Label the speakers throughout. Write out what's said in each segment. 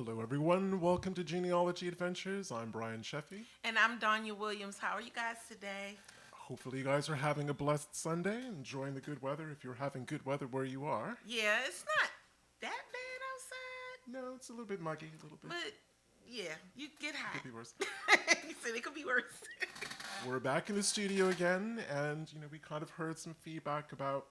Speaker 1: Hello, everyone. Welcome to Genealogy Adventures. I'm Brian Sheffy.
Speaker 2: And I'm Donya Williams. How are you guys today?
Speaker 1: Hopefully, you guys are having a blessed Sunday, enjoying the good weather if you're having good weather where you are.
Speaker 2: Yeah, it's not that bad outside,
Speaker 1: No, it's a little bit muggy, a little bit.
Speaker 2: but yeah, you get
Speaker 1: Could
Speaker 2: hot.
Speaker 1: be worse.
Speaker 2: You said it could be worse.
Speaker 1: We're back in the studio again, and we kind of heard some feedback about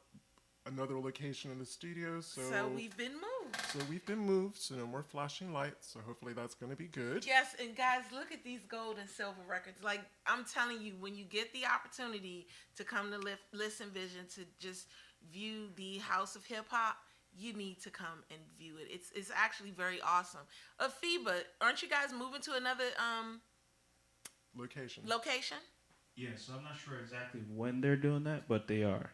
Speaker 1: another location in the studio.
Speaker 2: So we've been moved.
Speaker 1: So no more flashing lights. So hopefully that's going to be good.
Speaker 2: Yes, and guys, look at these gold and silver records. Like, I'm telling you, when you get the opportunity to come to Listen Vision to just view the House of Hip Hop, you need to come and view it. It's actually very awesome. Afiba, aren't you guys moving to another
Speaker 1: Location.
Speaker 3: Yeah, so I'm not sure exactly when they're doing that, but they are.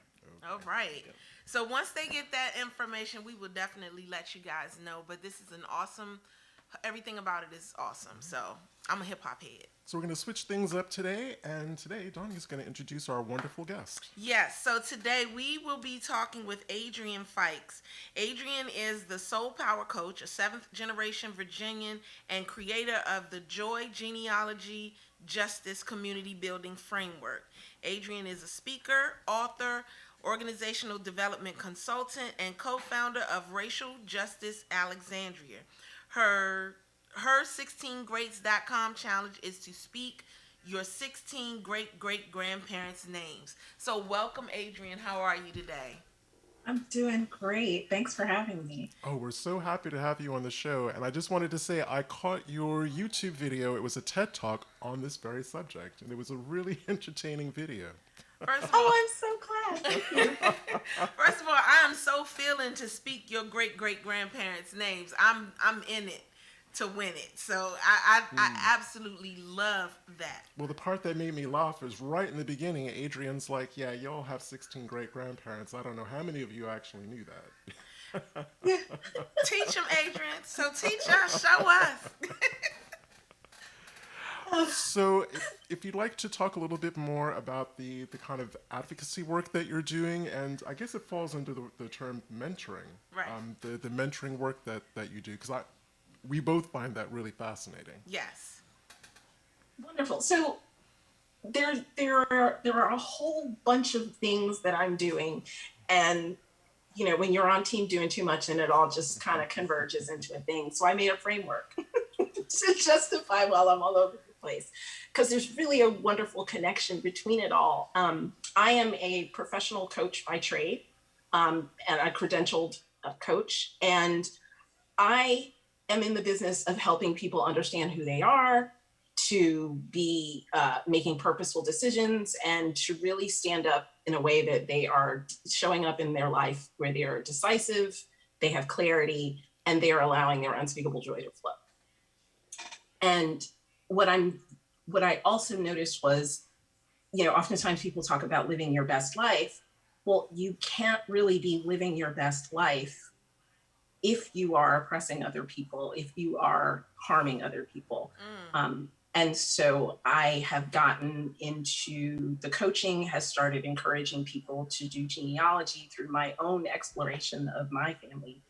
Speaker 2: All right. So once they get that information, we will definitely let you guys know. But this is an awesome, everything about it is awesome. So I'm a hip hop head.
Speaker 1: So we're going to switch things up today, and today Donnie's going to introduce our wonderful guest.
Speaker 2: Yes, so today we will be talking with Adrienne Fikes. Adrienne is the Soul Power Coach, a 7th generation Virginian and creator of the Joy Genealogy Justice Community Building Framework. Adrienne is a speaker, author, organizational development consultant, and co-founder of Racial Justice Alexandria. Her 16greats.com challenge is to speak your 16 great-great-grandparents' names. So welcome, Adrienne. How are you today?
Speaker 4: I'm doing great. Thanks for having me.
Speaker 1: Oh, we're so happy to have you on the show. And I just wanted to say I caught your YouTube video. It was a TED Talk on this very subject, and it was a really entertaining video.
Speaker 2: First of all,
Speaker 4: Oh, I'm so glad. Thank you.
Speaker 2: first of all, I am so feeling to speak your great-great-grandparents' names. I'm in it to win it. So I absolutely love that.
Speaker 1: Well, the part that made me laugh is right in the beginning. Adrienne's like, yeah, y'all have 16 great-grandparents. I don't know how many of you actually knew that.
Speaker 2: Teach them, Adrienne. So teach us, show us.
Speaker 1: So if you'd like to talk a little bit more about the kind of advocacy work that you're doing, and I guess it falls under the term mentoring,
Speaker 2: Right.
Speaker 1: The mentoring work that you do, because we both find that really fascinating.
Speaker 2: Yes.
Speaker 4: Wonderful. So there are a whole bunch of things that I'm doing, and when you're on team doing too much, and it all just kind of converges into a thing. So I made a framework to justify while I'm all over the place, because there's really a wonderful connection between it all. I am a professional coach by trade, and a credentialed coach, and I am in the business of helping people understand who they are, to be making purposeful decisions, and to really stand up in a way that they are showing up in their life where they are decisive, they have clarity, and they are allowing their unspeakable joy to flow. And what I also noticed was, oftentimes people talk about living your best life. Well, you can't really be living your best life if you are oppressing other people, if you are harming other people. And so I have gotten into the coaching, has started encouraging people to do genealogy through my own exploration of my family.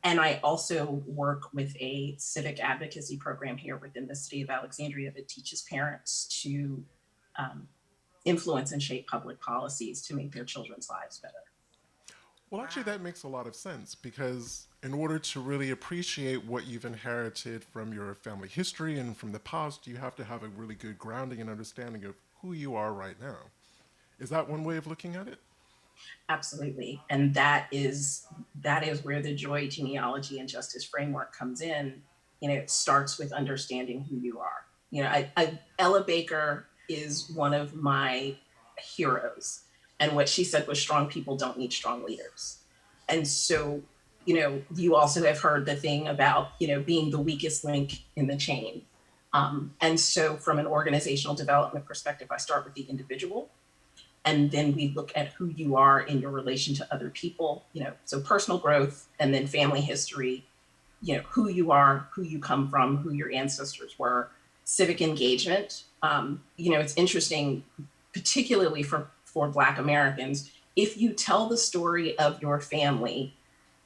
Speaker 4: And I also work with a civic advocacy program here within the city of Alexandria that teaches parents to influence and shape public policies to make their children's lives better.
Speaker 1: Well, actually, that makes a lot of sense, because in order to really appreciate what you've inherited from your family history and from the past, you have to have a really good grounding and understanding of who you are right now. Is that one way of looking at it?
Speaker 4: Absolutely. And that is where the Joy Genealogy and Justice Framework comes in. It starts with understanding who you are. Ella Baker is one of my heroes. And what she said was, strong people don't need strong leaders. And so, you also have heard the thing about, being the weakest link in the chain. And so from an organizational development perspective, I start with the individual. And then we look at who you are in your relation to other people, so personal growth, and then family history, who you are, who you come from, who your ancestors were, civic engagement. It's interesting, particularly for Black Americans, if you tell the story of your family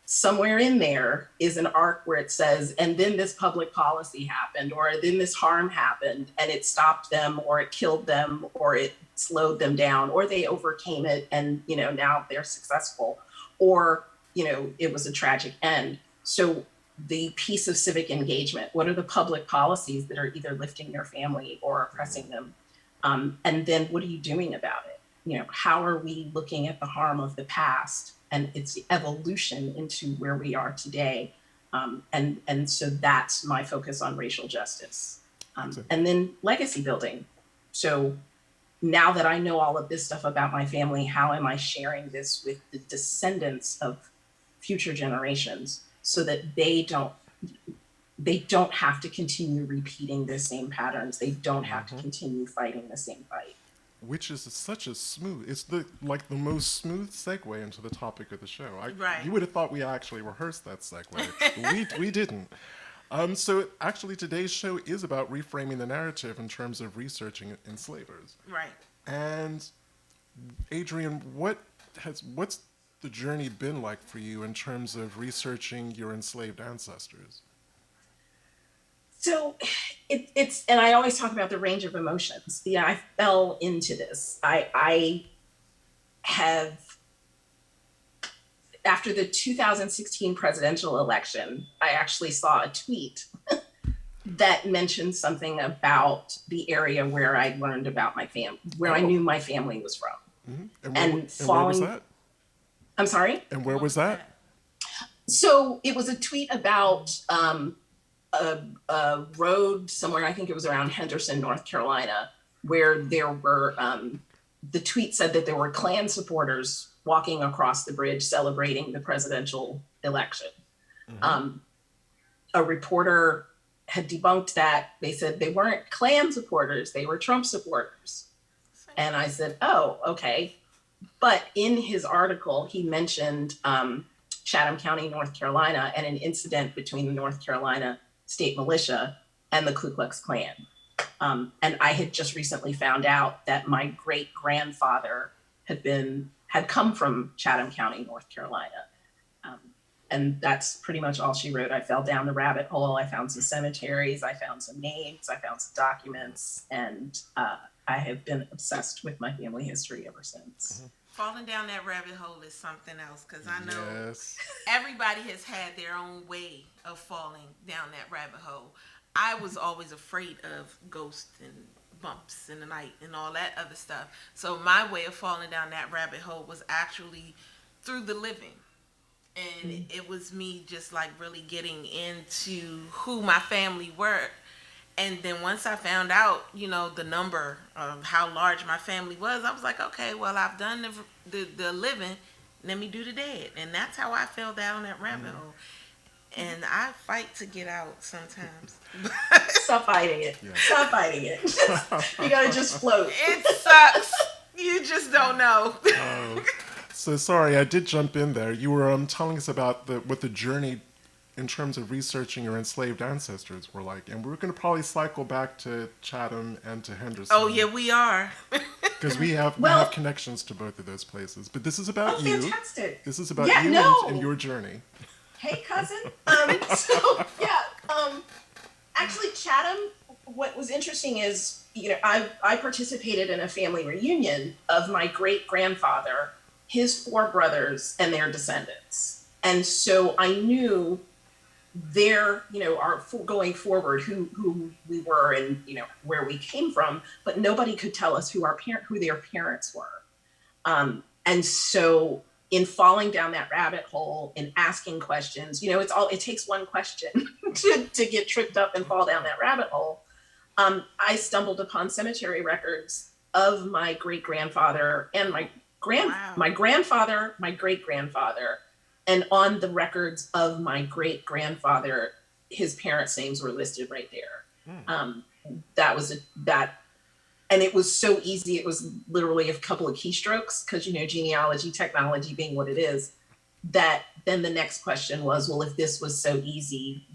Speaker 4: somewhere in there is an arc where it says, and then this public policy happened, or then this harm happened, and it stopped them, or it killed them, or it slowed them down, or they overcame it, and now they're successful, or it was a tragic end. So the piece of civic engagement, what are the public policies that are either lifting your family or oppressing them? And then what are you doing about it? How are we looking at the harm of the past and its evolution into where we are today? And so that's my focus on racial justice. And then legacy building. So now that I know all of this stuff about my family, how am I sharing this with the descendants of future generations so that they don't have to continue repeating the same patterns. They don't have to continue fighting the same fight.
Speaker 1: Which is such a smooth, it's the most smooth segue into the topic of the show.
Speaker 2: Right.
Speaker 1: You would have thought we actually rehearsed that segue. But we didn't. So actually today's show is about reframing the narrative in terms of researching enslavers.
Speaker 2: Right.
Speaker 1: And Adrienne, what's the journey been like for you in terms of researching your enslaved ancestors?
Speaker 4: So it's, and I always talk about the range of emotions. Yeah, I fell into this. I have, after the 2016 presidential election, I actually saw a tweet that mentioned something about the area where I learned about my family, where I knew my family was from.
Speaker 1: Mm-hmm. And where was that?
Speaker 4: I'm sorry?
Speaker 1: And where was that?
Speaker 4: So it was a tweet about a road somewhere, I think it was around Henderson, North Carolina, where there were, the tweet said that there were Klan supporters walking across the bridge celebrating the presidential election. Mm-hmm. A reporter had debunked that. They said they weren't Klan supporters, they were Trump supporters. And I said, oh, okay. But in his article, he mentioned Chatham County, North Carolina, and an incident between the North Carolina State Militia and the Ku Klux Klan. And I had just recently found out that my great-grandfather had come from Chatham County, North Carolina. And that's pretty much all she wrote. I fell down the rabbit hole. I found some cemeteries. I found some names. I found some documents. And I have been obsessed with my family history ever since.
Speaker 1: Mm-hmm.
Speaker 2: Falling down that rabbit hole is something else, because I know
Speaker 1: yes.
Speaker 2: everybody has had their own way of falling down that rabbit hole. I was always afraid of ghosts and bumps in the night and all that other stuff. So my way of falling down that rabbit hole was actually through the living. And it was me just like really getting into who my family were. And then once I found out, the number of how large my family was, I was like, okay, well, I've done the living, let me do the dead. And that's how I fell down that rabbit hole. And I fight to get out sometimes.
Speaker 4: Stop fighting it. Yeah. Stop fighting it. You gotta just float.
Speaker 2: It sucks. You just don't know.
Speaker 1: So sorry, I did jump in there. You were telling us about what the journey in terms of researching your enslaved ancestors were like. And we're going to probably cycle back to Chatham and to Henderson.
Speaker 2: Oh, yeah, we are.
Speaker 1: Because we have connections to both of those places. But this is about you.
Speaker 4: Fantastic.
Speaker 1: This is about you and your journey.
Speaker 4: Hey, cousin. Actually, Chatham, what was interesting is, I participated in a family reunion of my great-grandfather, his 4 brothers, and their descendants. And so I knew our going forward, who we were and, where we came from, but nobody could tell us who their parents were. And so in falling down that rabbit hole and asking questions, it takes one question to get tripped up and fall down that rabbit hole. I stumbled upon cemetery records of my great-grandfather and my grandfather, my great-grandfather, and on the records of my great-grandfather, his parents' names were listed right there. And it was so easy. It was literally a couple of keystrokes because, genealogy technology being what it is, that then the next question was, well, if this was so easy,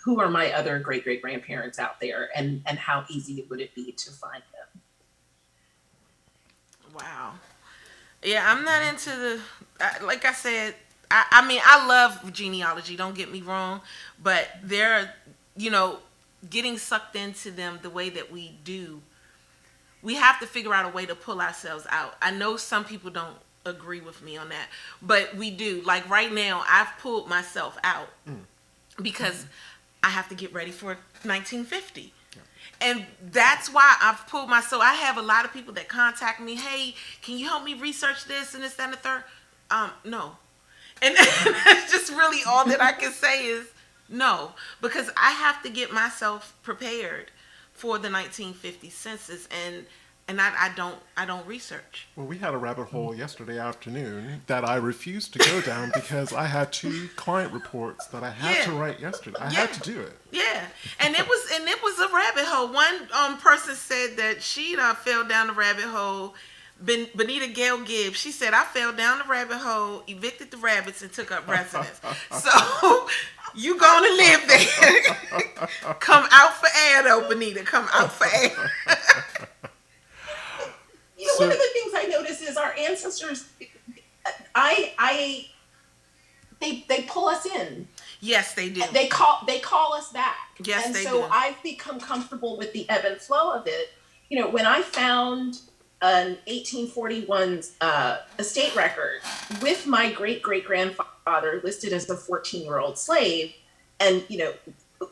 Speaker 4: who are my other great-great-grandparents out there, and how easy would it be to find them?
Speaker 2: Wow. Yeah, I'm not into like I said, I mean, I love genealogy, don't get me wrong, but they're, you know, getting sucked into them the way that we do, we have to figure out a way to pull ourselves out. I know some people don't agree with me on that, but we do. Like right now, I've pulled myself out because I have to get ready for 1950. And that's why I've pulled myself. I have a lot of people that contact me, hey, can you help me research this and this, that, and the third? No. And that's just really all that I can say is no, because I have to get myself prepared for the 1950 census, and I don't research.
Speaker 1: Well, we had a rabbit hole yesterday afternoon that I refused to go down because I had 2 client reports that I had to write yesterday. I had to do it.
Speaker 2: Yeah, and it was a rabbit hole. One person said that she fell down the rabbit hole. Benita Gail Gibbs, she said, I fell down the rabbit hole, evicted the rabbits, and took up residence. So you gonna live there. Come out for air though, Benita. Come out for air.
Speaker 4: You know, one of the things I notice is our ancestors, they pull us in.
Speaker 2: Yes, they do.
Speaker 4: They call us back.
Speaker 2: Yes,
Speaker 4: and
Speaker 2: they
Speaker 4: so
Speaker 2: do.
Speaker 4: I've become comfortable with the ebb and flow of it. You know, when I found an 1841 estate record with my great-great-grandfather listed as a 14-year-old slave and, you know,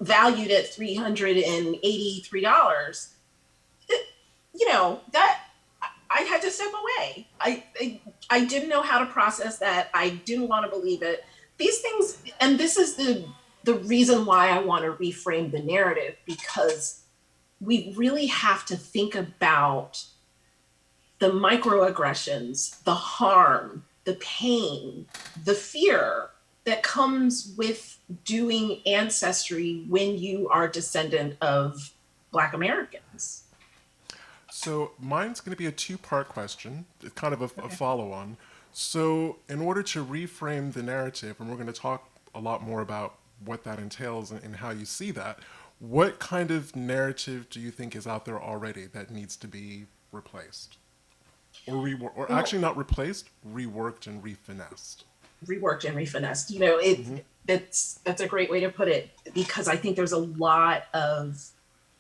Speaker 4: valued at $383, you know, that I had to step away. I didn't know how to process that. I didn't want to believe it. These things, and this is the reason why I want to reframe the narrative, because we really have to think about the microaggressions, the harm, the pain, the fear that comes with doing ancestry when you are a descendant of Black Americans.
Speaker 1: So mine's going to be a 2-part question. It's kind of a follow-on. So in order to reframe the narrative, and we're going to talk a lot more about what that entails and how you see that, what kind of narrative do you think is out there already that needs to be replaced? Or actually not replaced, reworked and refinessed.
Speaker 4: Reworked and refinessed. You know, that's a great way to put it, because I think there's a lot of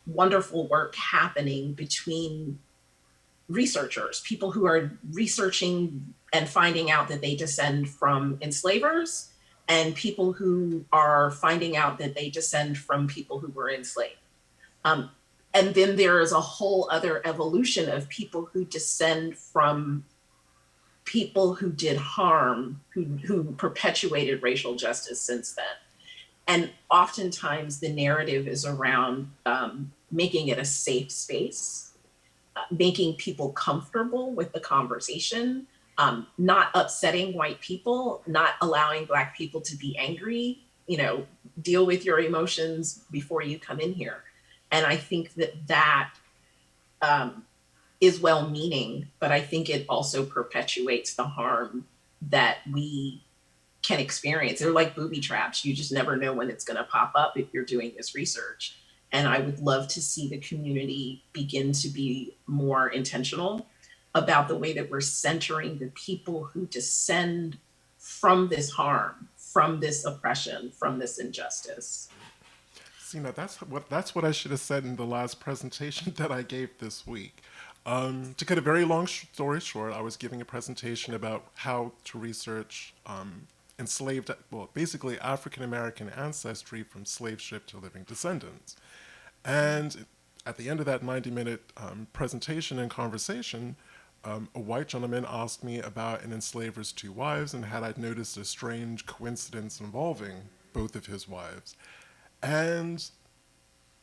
Speaker 4: wonderful work happening between researchers, people who are researching and finding out that they descend from enslavers, and people who are finding out that they descend from people who were enslaved. And then there is a whole other evolution of people who descend from people who did harm, who perpetuated racial justice since then. And oftentimes the narrative is around making it a safe space, making people comfortable with the conversation, not upsetting white people, not allowing Black people to be angry, you know, deal with your emotions before you come in here. And I think that is well-meaning, but I think it also perpetuates the harm that we can experience. They're like booby traps. You just never know when it's going to pop up if you're doing this research. And I would love to see the community begin to be more intentional about the way that we're centering the people who descend from this harm, from this oppression, from this injustice.
Speaker 1: See, now that's what I should have said in the last presentation that I gave this week. To cut a very long story short, I was giving a presentation about how to research basically African-American ancestry from slave ship to living descendants. And at the end of that 90-minute presentation and conversation, a white gentleman asked me about an enslaver's 2 wives and had I noticed a strange coincidence involving both of his wives. And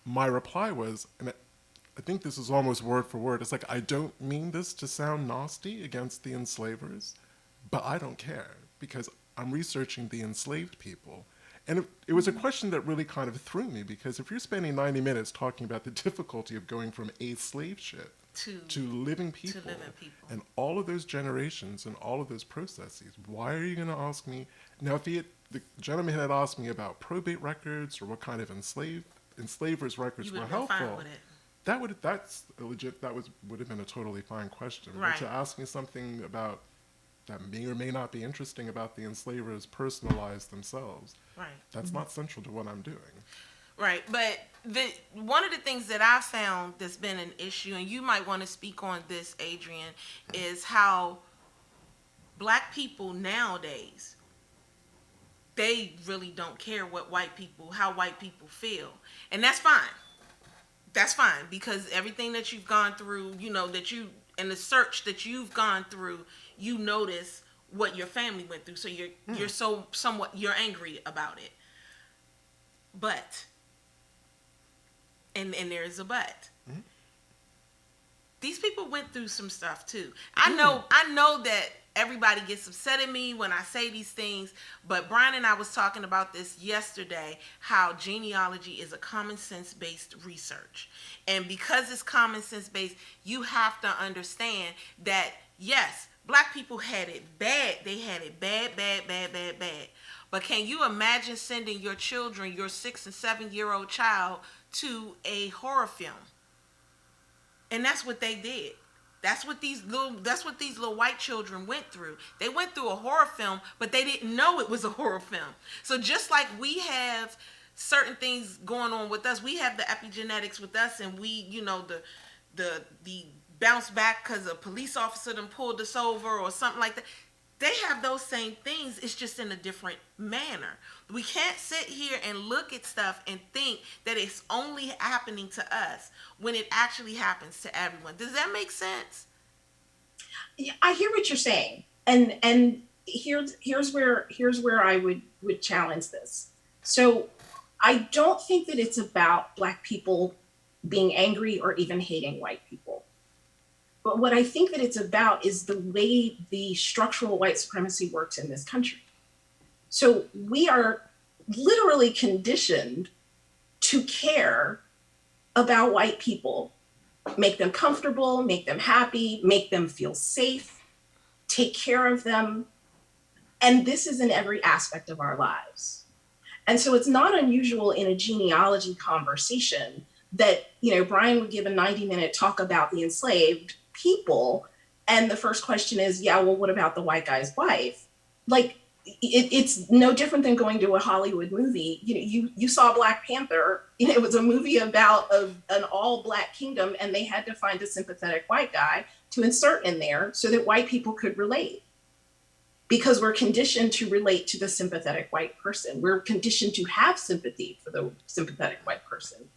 Speaker 1: my reply was, and I think this is almost word for word, it's like, I don't mean this to sound nasty against the enslavers, but I don't care because I'm researching the enslaved people. And it was a question that really kind of threw me, because if you're spending 90 minutes talking about the difficulty of going from a slave ship to living people, and all of those generations and all of those processes, why are you going to ask me? Now, if the gentleman had asked me about probate records or what kind of enslavers records were helpful, that would have been a totally fine question.
Speaker 2: Right.
Speaker 1: But to ask me something about that may or may not be interesting about the enslavers' personal lives themselves.
Speaker 2: Right.
Speaker 1: That's not central to what I'm doing.
Speaker 2: Right, but one of the things that I found that's been an issue, and you might want to speak on this, Adrienne, is how black people nowadays, they really don't care how white people feel, and that's fine. That's fine, because everything that you've gone through, and the search that you've gone through, you notice what your family went through, so you're angry about it. But, and there is a but. Mm-hmm. These people went through some stuff too. I know that everybody gets upset at me when I say these things, but Brian and I was talking about this yesterday, how genealogy is a common sense based research. And because it's common sense based, you have to understand that, yes, black people had it bad. They had it bad. But can you imagine sending your children, your 6 and 7-year-old child, to a horror film? And that's what they did. That's what these little white children went through. They went through a horror film, but they didn't know it was a horror film. So just like we have certain things going on with us, we have the epigenetics with us, and we, the bounce back because a police officer done pulled us over or something like that. They have those same things. It's just in a different manner. We can't sit here and look at stuff and think that it's only happening to us when it actually happens to everyone. Does that make sense?
Speaker 4: Yeah, I hear what you're saying, and here's where I would challenge this. So I don't think that it's about black people being angry or even hating white people. But what I think that it's about is the way the structural white supremacy works in this country. So we are literally conditioned to care about white people, make them comfortable, make them happy, make them feel safe, take care of them. And this is in every aspect of our lives. And so it's not unusual in a genealogy conversation that, Brian would give a 90-minute talk about the enslaved people, and the first question is, yeah, well, what about the white guy's wife? Like, it's no different than going to a Hollywood movie. You saw Black Panther. It was a movie about an all-black kingdom, and they had to find a sympathetic white guy to insert in there so that white people could relate, because we're conditioned to relate to the sympathetic white person. We're conditioned to have sympathy for the sympathetic white person.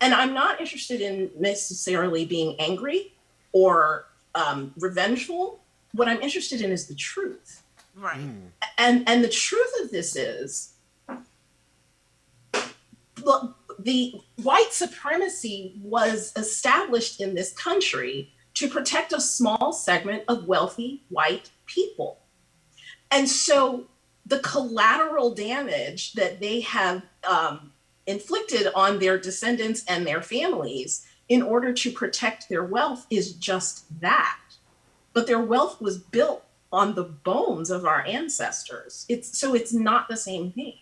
Speaker 4: And I'm not interested in necessarily being angry or revengeful. What I'm interested in is the truth.
Speaker 2: Right.
Speaker 4: And the truth of this is, look, the white supremacy was established in this country to protect a small segment of wealthy white people. And so the collateral damage that they have inflicted on their descendants and their families in order to protect their wealth is just that. But their wealth was built on the bones of our ancestors. It's not the same thing.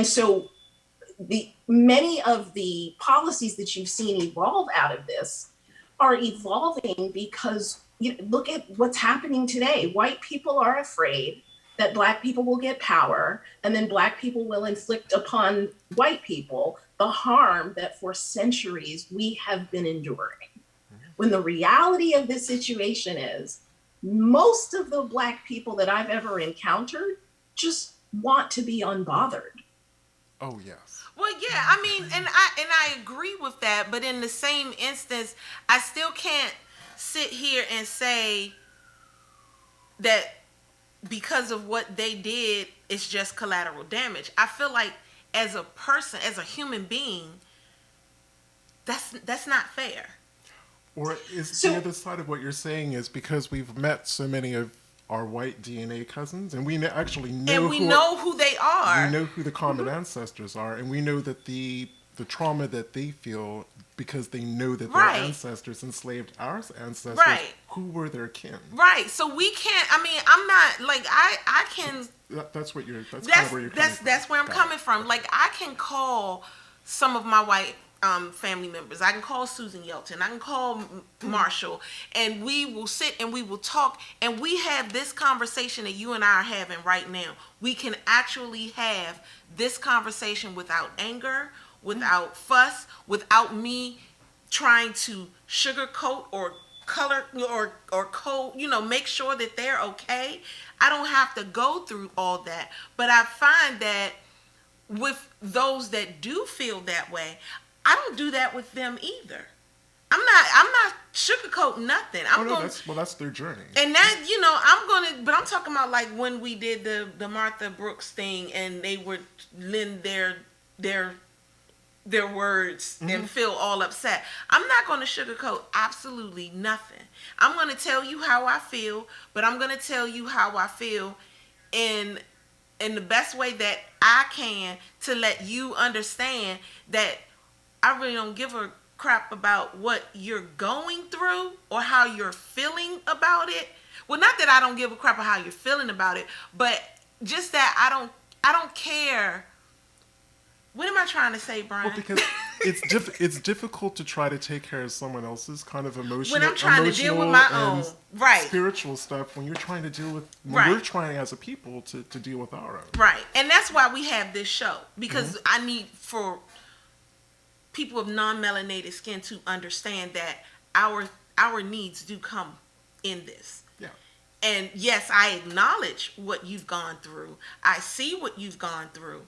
Speaker 4: So many of the policies that you've seen evolve out of this are evolving because look at what's happening today. White people are afraid that Black people will get power, and then Black people will inflict upon white people the harm that for centuries we have been enduring. When the reality of this situation is, most of the Black people that I've ever encountered just want to be unbothered.
Speaker 1: Oh, yes.
Speaker 2: Well, yeah, I mean, and I agree with that, but in the same instance, I still can't sit here and say that because of what they did, it's just collateral damage. I feel like as a person, as a human being, that's not fair.
Speaker 1: Or is the other side of what you're saying is because we've met so many of our white DNA cousins, and we actually know
Speaker 2: who they are.
Speaker 1: We know who the common ancestors are, and we know that the trauma that they feel because they know that their ancestors enslaved our ancestors.
Speaker 2: Right.
Speaker 1: Who were their kin?
Speaker 2: Right. So we can't. I mean, I'm not like I can.
Speaker 1: That's what you're. That's
Speaker 2: that's
Speaker 1: kind of where you're coming from.
Speaker 2: That's where I'm coming from. Like I can call some of my white family members. I can call Susan Yelton. I can call Marshall, and we will sit and we will talk, and we have this conversation that you and I are having right now. We can actually have this conversation without anger, without fuss, without me trying to sugarcoat or color or code, make sure that they're okay. I don't have to go through all that. But I find that with those that do feel that way, I don't do that with them either. I'm not sugarcoating nothing.
Speaker 1: That's their journey.
Speaker 2: And that, but I'm talking about like when we did the Martha Brooks thing and they would lend their words and feel all upset. I'm not going to sugarcoat absolutely nothing. I'm going to tell you how I feel, but I'm going to tell you how I feel in the best way that I can to let you understand that I really don't give a crap about what you're going through or how you're feeling about it. Well, not that I don't give a crap about how you're feeling about it, but just that I don't care. What am I trying to say, Brian?
Speaker 1: Well, because it's difficult to try to take care of someone else's kind of emotional,
Speaker 2: when I'm trying to deal with my own, right,
Speaker 1: spiritual stuff. When you're trying to deal with, we're trying as a people to deal with our own,
Speaker 2: right, and that's why we have this show, because I need for people of non-melanated skin to understand that our needs do come in this.
Speaker 1: Yeah.
Speaker 2: And yes, I acknowledge what you've gone through. I see what you've gone through,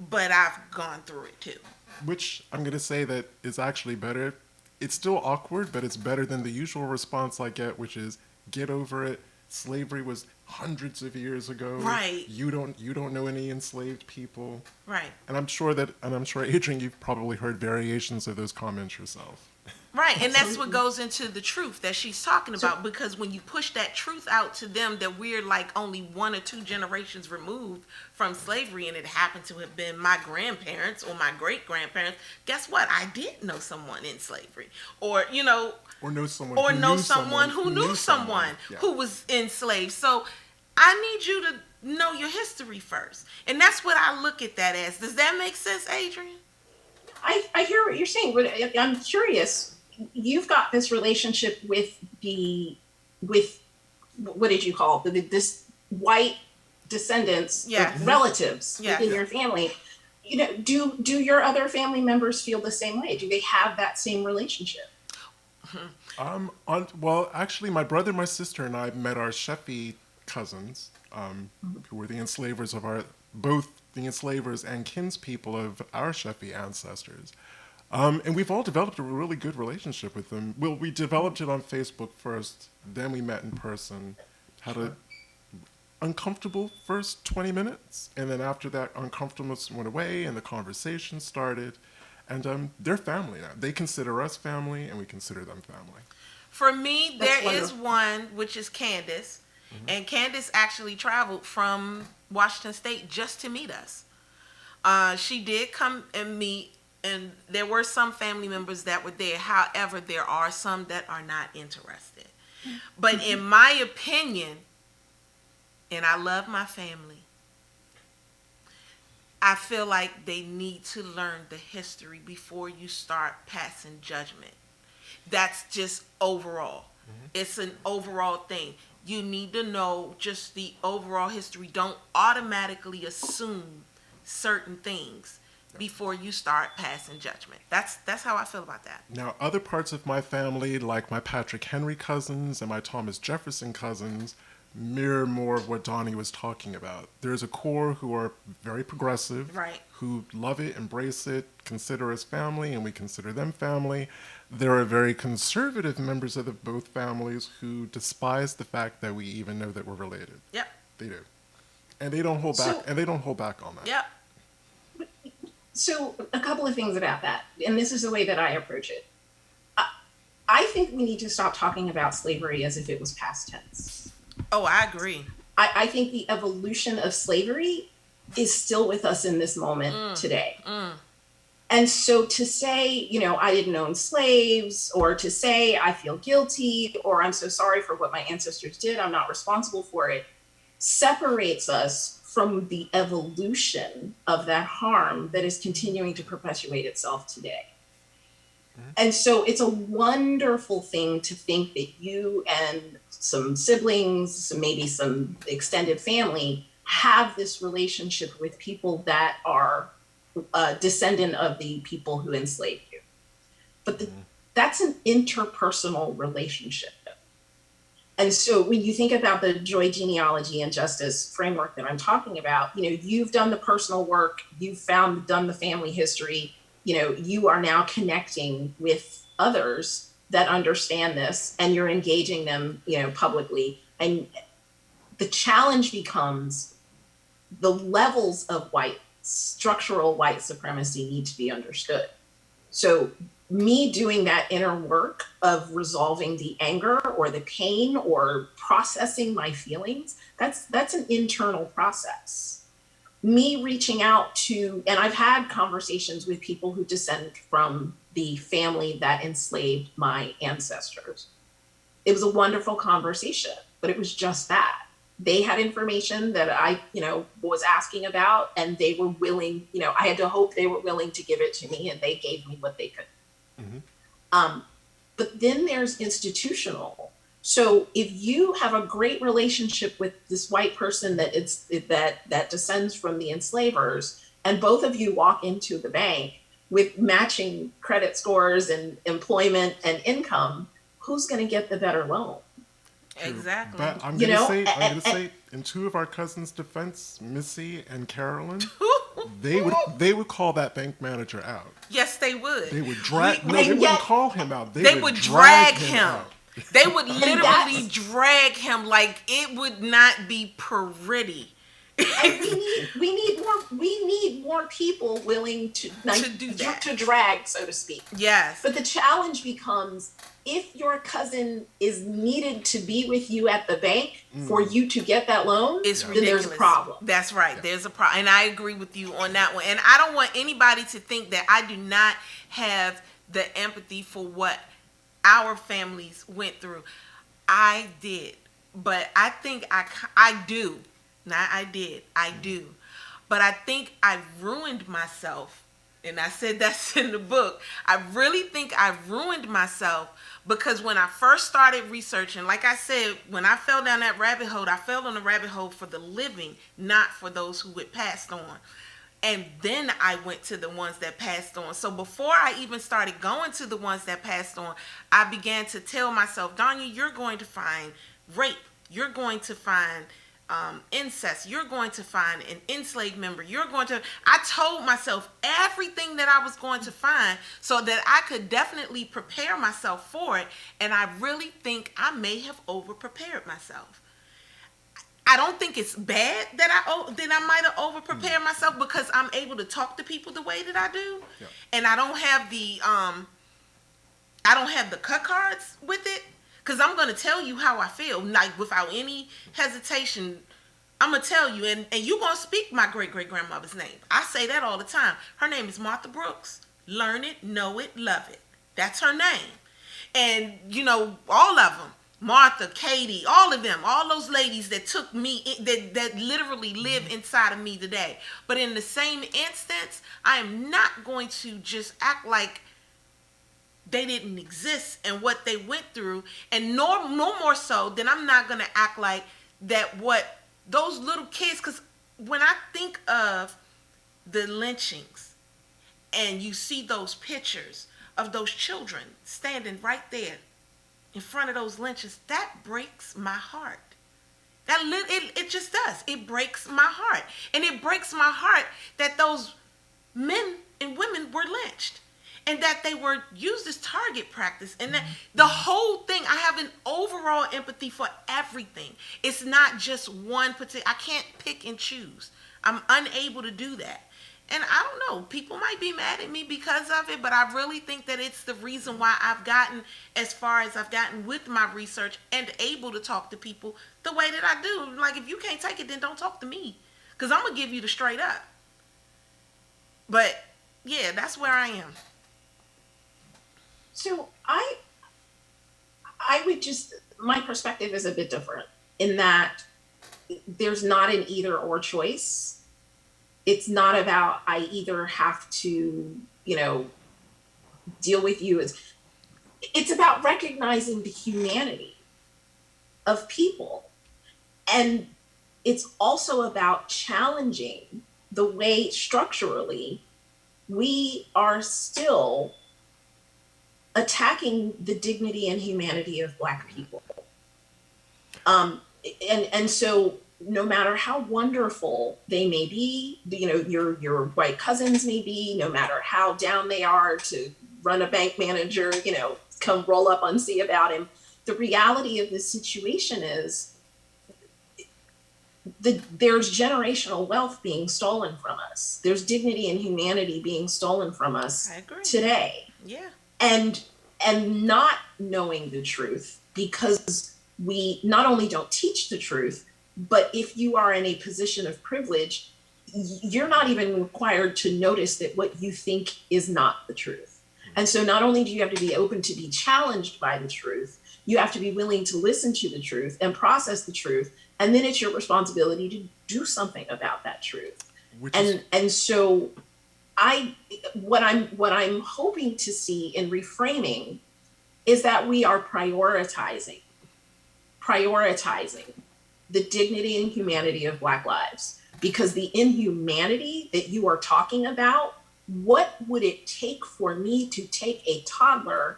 Speaker 2: but I've gone through it too.
Speaker 1: Which I'm going to say that is actually better. It's still awkward, but it's better than the usual response I get, which is, get over it. Slavery was hundreds of years ago.
Speaker 2: Right.
Speaker 1: You don't know any enslaved people.
Speaker 2: Right.
Speaker 1: And I'm sure Adrienne, you've probably heard variations of those comments yourself.
Speaker 2: Right, and that's what goes into the truth that she's talking about, because when you push that truth out to them that we're like only 1 or 2 generations removed from slavery, and it happened to have been my grandparents or my great-grandparents, guess what? I did know someone in slavery. Or
Speaker 1: know someone
Speaker 2: who knew someone who was enslaved. So I need you to know your history first. And that's what I look at that as. Does that make sense, Adrienne?
Speaker 4: I hear what you're saying, but I'm curious. You've got this relationship with what did you call this white descendants, relatives within your family. Do your other family members feel the same way? Do they have that same relationship?
Speaker 1: Well, actually, my brother, my sister, and I met our Shefi cousins, who were the enslavers both the enslavers and kinspeople of our Shefi ancestors. And we've all developed a really good relationship with them. Well, we developed it on Facebook first, then we met in person, had an uncomfortable first 20 minutes, and then after that, uncomfortableness went away and the conversation started. And they're family now. They consider us family, and we consider them family.
Speaker 2: For me, there is one, which is Candace. And Candace actually traveled from Washington State just to meet us. She did come and meet, and there were some family members that were there. However, there are some that are not interested. But in my opinion, and I love my family, I feel like they need to learn the history before you start passing judgment. That's just overall. It's an overall thing. You need to know just the overall history. Don't automatically assume certain things before you start passing judgment. That's how I feel about that.
Speaker 1: Now, other parts of my family, like my Patrick Henry cousins and my Thomas Jefferson cousins, mirror more of what Donnie was talking about. There's a core who are very progressive, who love it, embrace it, consider us family, and we consider them family. There are very conservative members of both families who despise the fact that we even know that we're related.
Speaker 2: Yep.
Speaker 1: They do. And they don't hold back. And they don't hold back on that.
Speaker 2: Yep.
Speaker 4: So a couple of things about that, and this is the way that I approach it. I think we need to stop talking about slavery as if it was past tense.
Speaker 2: Oh, I agree.
Speaker 4: I think the evolution of slavery is still with us in this moment today. And so to say, I didn't own slaves, or to say I feel guilty, or I'm so sorry for what my ancestors did, I'm not responsible for it, separates us from the evolution of that harm that is continuing to perpetuate itself today. And so it's a wonderful thing to think that you and some siblings, maybe some extended family, have this relationship with people that are a descendant of the people who enslaved you. But that's an interpersonal relationship. And so when you think about the joy, genealogy, and justice framework that I'm talking about, you've done the personal work, you've done the family history, you are now connecting with others that understand this, and you're engaging them, publicly. And the challenge becomes the levels of structural white supremacy need to be understood. So me doing that inner work of resolving the anger or the pain or processing my feelings, that's an internal process. Me reaching out to, and I've had conversations with people who descend from the family that enslaved my ancestors. It was a wonderful conversation, but it was just that. They had information that I, was asking about, and they were willing, I had to hope they were willing to give it to me, and they gave me what they could. But then there's institutional. So if you have a great relationship with this white person that descends from the enslavers, and both of you walk into the bank with matching credit scores and employment and income, who's going to get the better loan?
Speaker 2: Exactly.
Speaker 1: But I'm gonna say, in two of our cousins' defense, Missy and Carolyn, they would call that bank manager out.
Speaker 2: Yes, they would.
Speaker 1: They would drag. They wouldn't call him out.
Speaker 2: They would drag him.
Speaker 1: Out.
Speaker 2: They would literally drag him like it would not be pretty.
Speaker 4: And we need more people willing to
Speaker 2: do that,
Speaker 4: to drag, so to speak.
Speaker 2: Yes.
Speaker 4: But the challenge becomes, if your cousin is needed to be with you at the bank for you to get that loan, then there's a problem.
Speaker 2: That's right. Yeah. There's a problem. And I agree with you on that one. And I don't want anybody to think that I do not have the empathy for what our families went through. I did. But I think I do. Not I did. I do. But I think I ruined myself. And I said that's in the book. I really think I ruined myself because when I first started researching, like I said, when I fell down that rabbit hole, I fell on the rabbit hole for the living, not for those who had passed on. And then I went to the ones that passed on. So before I even started going to the ones that passed on, I began to tell myself, Danya, you're going to find rape. You're going to find incest. You're going to find an enslaved member. I told myself everything that I was going to find so that I could definitely prepare myself for it. And I really think I may have over-prepared myself. I don't think it's bad that I might have over-prepared myself because I'm able to talk to people the way that I do. Yeah. And I don't have the cut cards with it. Because I'm going to tell you how I feel, like without any hesitation. I'm going to tell you, and you're going to speak my great-great-grandmother's name. I say that all the time. Her name is Martha Brooks. Learn it, know it, love it. That's her name. And, all of them, Martha, Katie, all of them, all those ladies that took me, that literally live inside of me today. But in the same instance, I am not going to just act like they didn't exist and what they went through, and no more so than I'm not going to act like that what those little kids, because when I think of the lynchings and you see those pictures of those children standing right there in front of those lynchings, that breaks my heart. It just does. It breaks my heart. And it breaks my heart that those men and women were lynched. And that they were used as target practice. And that the whole thing, I have an overall empathy for everything. It's not just one particular, I can't pick and choose. I'm unable to do that. And I don't know, people might be mad at me because of it, but I really think that it's the reason why I've gotten as far as I've gotten with my research and able to talk to people the way that I do. Like, if you can't take it, then don't talk to me. Because I'm going to give you the straight up. But, yeah, that's where I am.
Speaker 4: So I would just, my perspective is a bit different in that there's not an either or choice. It's not about I either have to, deal with you is it's about recognizing the humanity of people. And it's also about challenging the way structurally we are still attacking the dignity and humanity of Black people. And so no matter how wonderful they may be, you know, your white cousins may be, no matter how down they are to run a bank manager, you know, come roll up and see about him. The reality of this situation is there's generational wealth being stolen from us. There's dignity and humanity being stolen from us today.
Speaker 2: Yeah.
Speaker 4: And not knowing the truth, because we not only don't teach the truth, but if you are in a position of privilege, you're not even required to notice that what you think is not the truth. And so not only do you have to be open to be challenged by the truth, you have to be willing to listen to the truth and process the truth. And then it's your responsibility to do something about that truth. And so what I'm hoping to see in reframing is that we are prioritizing the dignity and humanity of Black lives, because the inhumanity that you are talking about, what would it take for me to take a toddler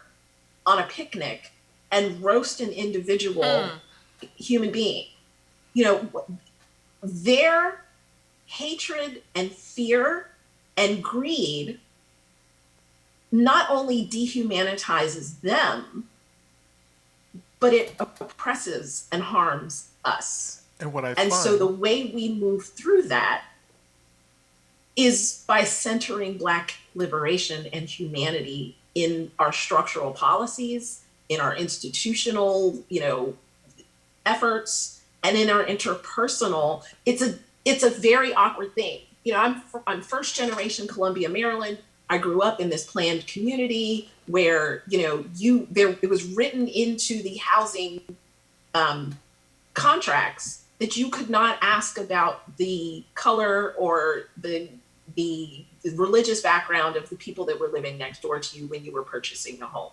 Speaker 4: on a picnic and roast an individual human being? You know, their hatred and fear and greed not only dehumanizes them, but it oppresses and harms us. And so the way we move through that is by centering Black liberation and humanity in our structural policies, in our institutional, you know, efforts, and in our interpersonal. It's a very awkward thing. You know, I'm first generation Columbia, Maryland. I grew up in this planned community where, you know, it was written into the housing contracts that you could not ask about the color or the religious background of the people that were living next door to you when you were purchasing the home.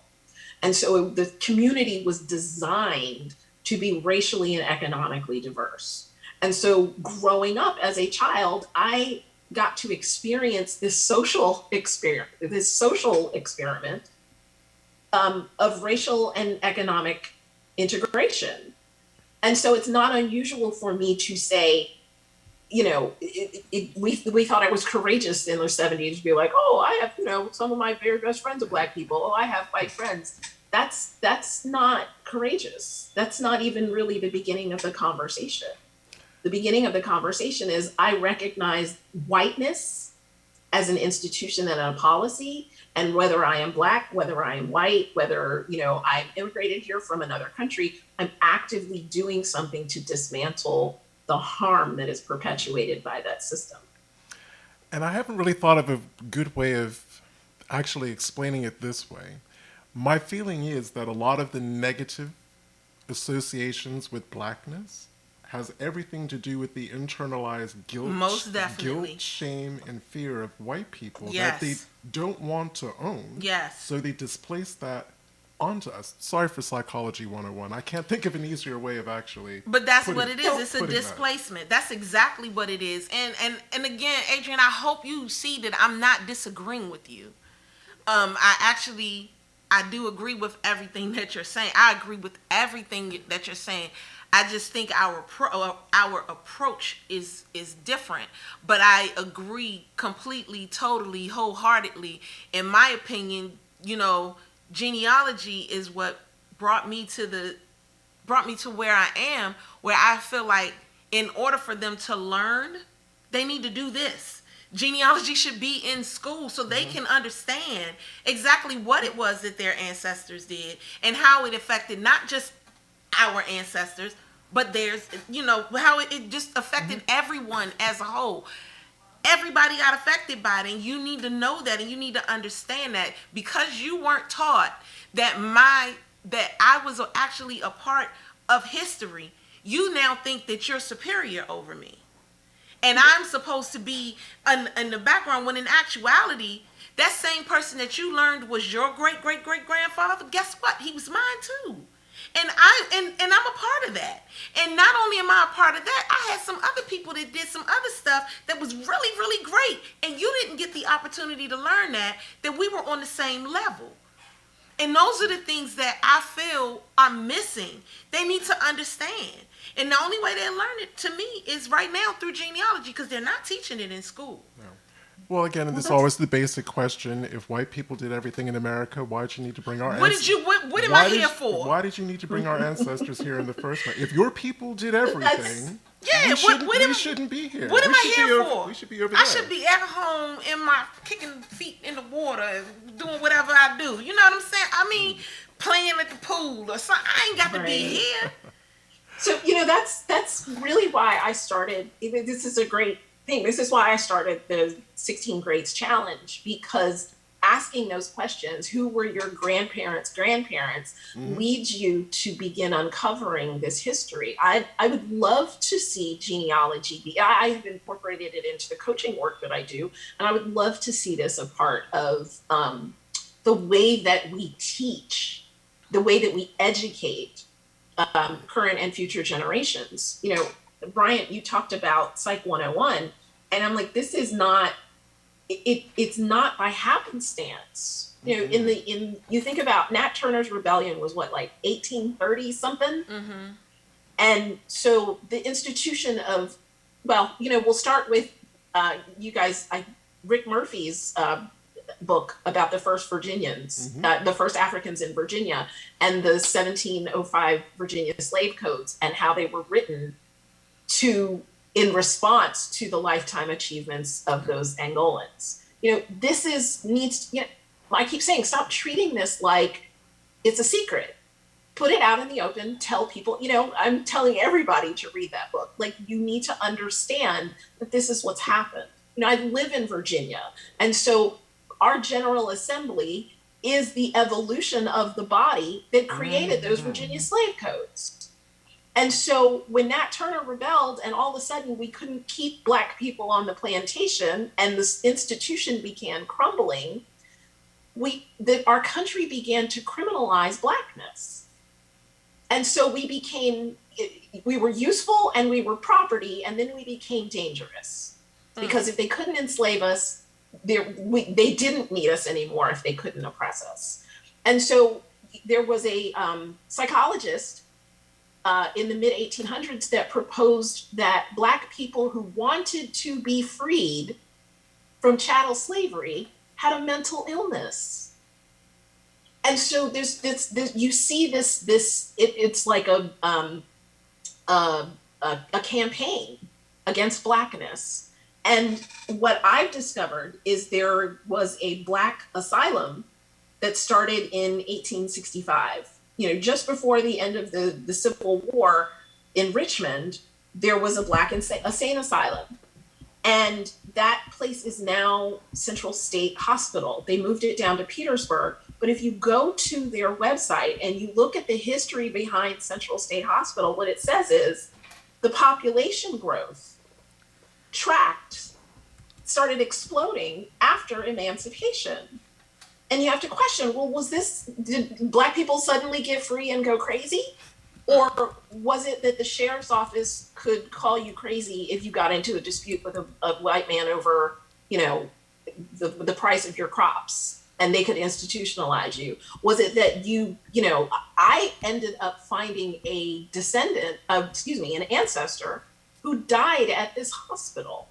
Speaker 4: And so the community was designed to be racially and economically diverse. And so growing up as a child, I got to experience this social experiment of racial and economic integration. And so it's not unusual for me to say, you know, we thought I was courageous in the 70s to be like, oh, I have, you know, some of my very best friends are Black people. Oh, I have white friends. That's not courageous. That's not even really the beginning of the conversation. The beginning of the conversation is I recognize whiteness as an institution and a policy, and whether I am Black, whether I am white, whether, you know, I'm immigrated here from another country, I'm actively doing something to dismantle the harm that is perpetuated by that system.
Speaker 1: And I haven't really thought of a good way of actually explaining it this way. My feeling is that a lot of the negative associations with Blackness has everything to do with the internalized guilt, shame, and fear of white people that they don't want to own.
Speaker 2: Yes.
Speaker 1: So they displace that onto us. Sorry for Psychology 101. I can't think of an easier way of actually.
Speaker 2: But that's what it is. It's a displacement. That's exactly what it is. And again, Adrienne, I hope you see that I'm not disagreeing with you. I do agree with everything that you're saying. I agree with everything that you're saying. I just think our approach is different. But I agree completely, totally, wholeheartedly. In my opinion, you know, genealogy is what brought me to where I am, where I feel like in order for them to learn, they need to do this. Genealogy should be in school so they can understand exactly what it was that their ancestors did and how it affected not just our ancestors, but there's, you know, how it just affected everyone as a whole. Everybody got affected by it, and you need to know that, and you need to understand that because you weren't taught that I was actually a part of history. You now think that you're superior over me. And I'm supposed to be in the background when in actuality, That same person that you learned was your great great great grandfather, guess what? He was mine too. And I'm a part of that. And not only am I a part of that, I had some other people that did some other stuff that was really, really great. And you didn't get the opportunity to learn that we were on the same level. And those are the things that I feel are missing. They need to understand. And the only way they learn it, to me, is right now through genealogy, because they're not teaching it in school.
Speaker 1: No. Well, again, it's always the basic question. If white people did everything in America, why did you need to bring our ancestors?
Speaker 2: What am I here for?
Speaker 1: Why did you need to bring our ancestors here in the first place? If your people did everything,
Speaker 2: yeah,
Speaker 1: we shouldn't be here.
Speaker 2: What am I here for?
Speaker 1: We should be over there.
Speaker 2: I should be at home in my kicking feet in the water, doing whatever I do. You know what I'm saying? I mean, playing at the pool or something. I ain't got to be here.
Speaker 4: So, that's really why I started. This is a great thing. This is why I started the 16 Greats Challenge, because asking those questions, who were your grandparents' leads you to begin uncovering this history. I would love to see genealogy. I have incorporated it into the coaching work that I do, and I would love to see this a part of the way that we teach, the way that we educate current and future generations. Bryant, you talked about Psych 101, and I'm like, this is not, it's not by happenstance. In you think about Nat Turner's rebellion was what, like 1830 something?
Speaker 2: Mm-hmm.
Speaker 4: And so the institution of, we'll start with you guys, Rick Murphy's book about the first Virginians, the first Africans in Virginia, and the 1705 Virginia slave codes, and how they were written in response to the lifetime achievements of those Angolans. I keep saying, stop treating this like it's a secret. Put it out in the open, tell people, I'm telling everybody to read that book. Like, you need to understand that this is what's happened. I live in Virginia, and so our General Assembly is the evolution of the body that created those Virginia slave codes. And so when Nat Turner rebelled and all of a sudden we couldn't keep Black people on the plantation and this institution began crumbling, our country began to criminalize Blackness. And so we were useful and we were property, and then we became dangerous. Because if they couldn't enslave us, they didn't need us anymore if they couldn't oppress us. And so there was a psychologist in the mid-1800s that proposed that Black people who wanted to be freed from chattel slavery had a mental illness. And so there's this you see this it's like a campaign against Blackness. And what I've discovered is there was a Black asylum that started in 1865. Just before the end of the Civil War in Richmond, there was a Black insane asylum. And that place is now Central State Hospital. They moved it down to Petersburg. But if you go to their website and you look at the history behind Central State Hospital, what it says is the population growth started exploding after emancipation. And you have to question, well, did Black people suddenly get free and go crazy? Or was it that the sheriff's office could call you crazy if you got into a dispute with a white man over, the price of your crops, and they could institutionalize you? Was it that I ended up finding an ancestor who died at this hospital.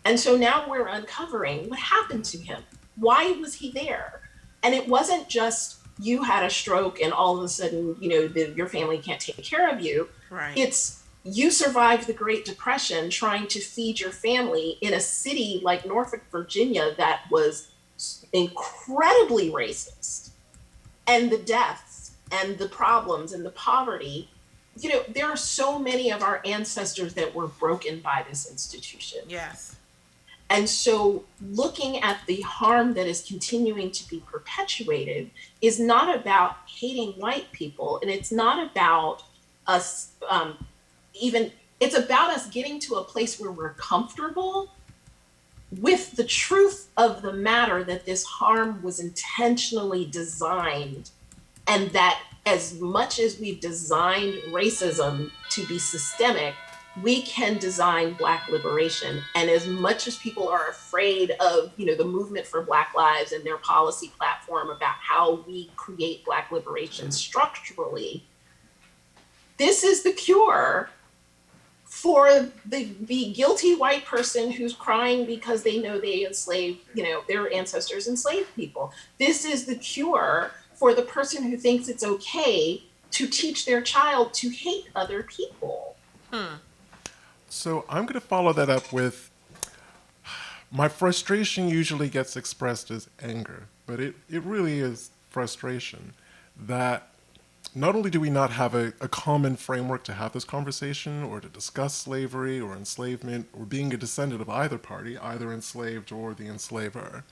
Speaker 4: And so now we're uncovering what happened to him. Why was he there? And it wasn't just you had a stroke and all of a sudden, your family can't take care of you.
Speaker 2: Right.
Speaker 4: It's you survived the Great Depression trying to feed your family in a city like Norfolk, Virginia, that was incredibly racist. And the deaths and the problems and the poverty, there are so many of our ancestors that were broken by this institution.
Speaker 2: Yes.
Speaker 4: And so looking at the harm that is continuing to be perpetuated is not about hating white people. And it's not about us it's about us getting to a place where we're comfortable with the truth of the matter that this harm was intentionally designed, and that as much as we've designed racism to be systemic, we can design Black liberation. And as much as people are afraid of, the movement for Black lives and their policy platform about how we create Black liberation structurally, this is the cure for the guilty white person who's crying because they know they enslaved, their ancestors enslaved people. This is the cure for the person who thinks it's okay to teach their child to hate other people.
Speaker 1: So I'm going to follow that up with my frustration usually gets expressed as anger, but it really is frustration that not only do we not have a common framework to have this conversation or to discuss slavery or enslavement or being a descendant of either party, either enslaved or the enslaver,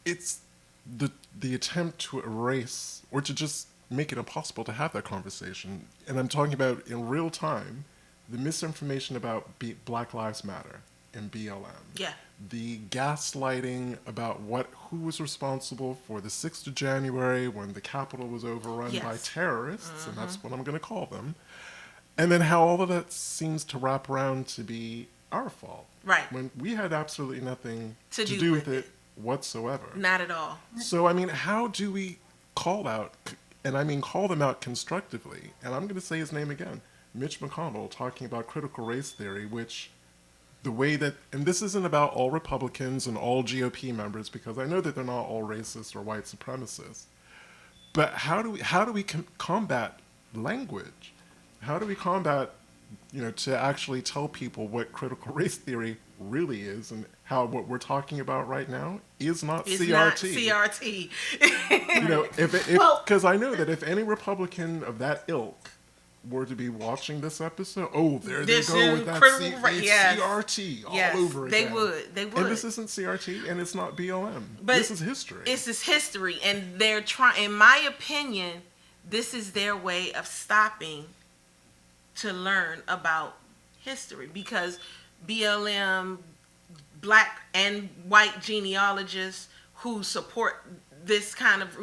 Speaker 1: it's the attempt to erase or to just make it impossible to have that conversation. And I'm talking about in real time the misinformation about Black Lives Matter and BLM.
Speaker 2: Yeah.
Speaker 1: The gaslighting about who was responsible for the 6th of January when the Capitol was overrun by terrorists, and that's what I'm going to call them. And then how all of that seems to wrap around to be our fault.
Speaker 2: Right.
Speaker 1: When we had absolutely nothing to
Speaker 2: do
Speaker 1: do
Speaker 2: with
Speaker 1: with it whatsoever.
Speaker 2: Not at all.
Speaker 1: So, I mean, how do we call out, and I mean call them out constructively? And I'm going to say his name again, Mitch McConnell, talking about critical race theory, which the way that, and this isn't about all Republicans and all GOP members, because I know that they're not all racist or white supremacists, but how do we combat language? How do we combat, to actually tell people what critical race theory really is and how what we're talking about right now is not
Speaker 2: It's
Speaker 1: CRT.
Speaker 2: not CRT.
Speaker 1: Because I know that if any Republican of that ilk were to be watching this episode, there they go with that CRT all over again.
Speaker 2: They would.
Speaker 1: And this isn't CRT, and it's not BLM.
Speaker 2: But
Speaker 1: this is history.
Speaker 2: This is history, and they're trying. In my opinion, this is their way of stopping to learn about history, because BLM, Black and white genealogists who support this kind of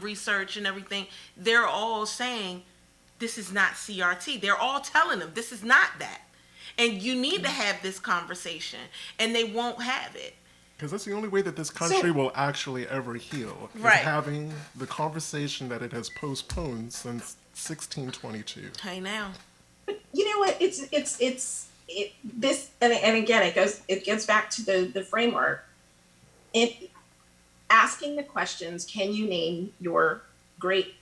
Speaker 2: research and everything, they're all saying, this is not CRT. They're all telling them this is not that. And you need to have this conversation. And they won't have it.
Speaker 1: Because that's the only way that this country will actually ever heal.
Speaker 2: Right.
Speaker 1: Is having the conversation that it has postponed since 1622.
Speaker 2: Hey, now.
Speaker 4: But you know what? It's this, and again, it gets back to the framework. Asking the questions, can you name your great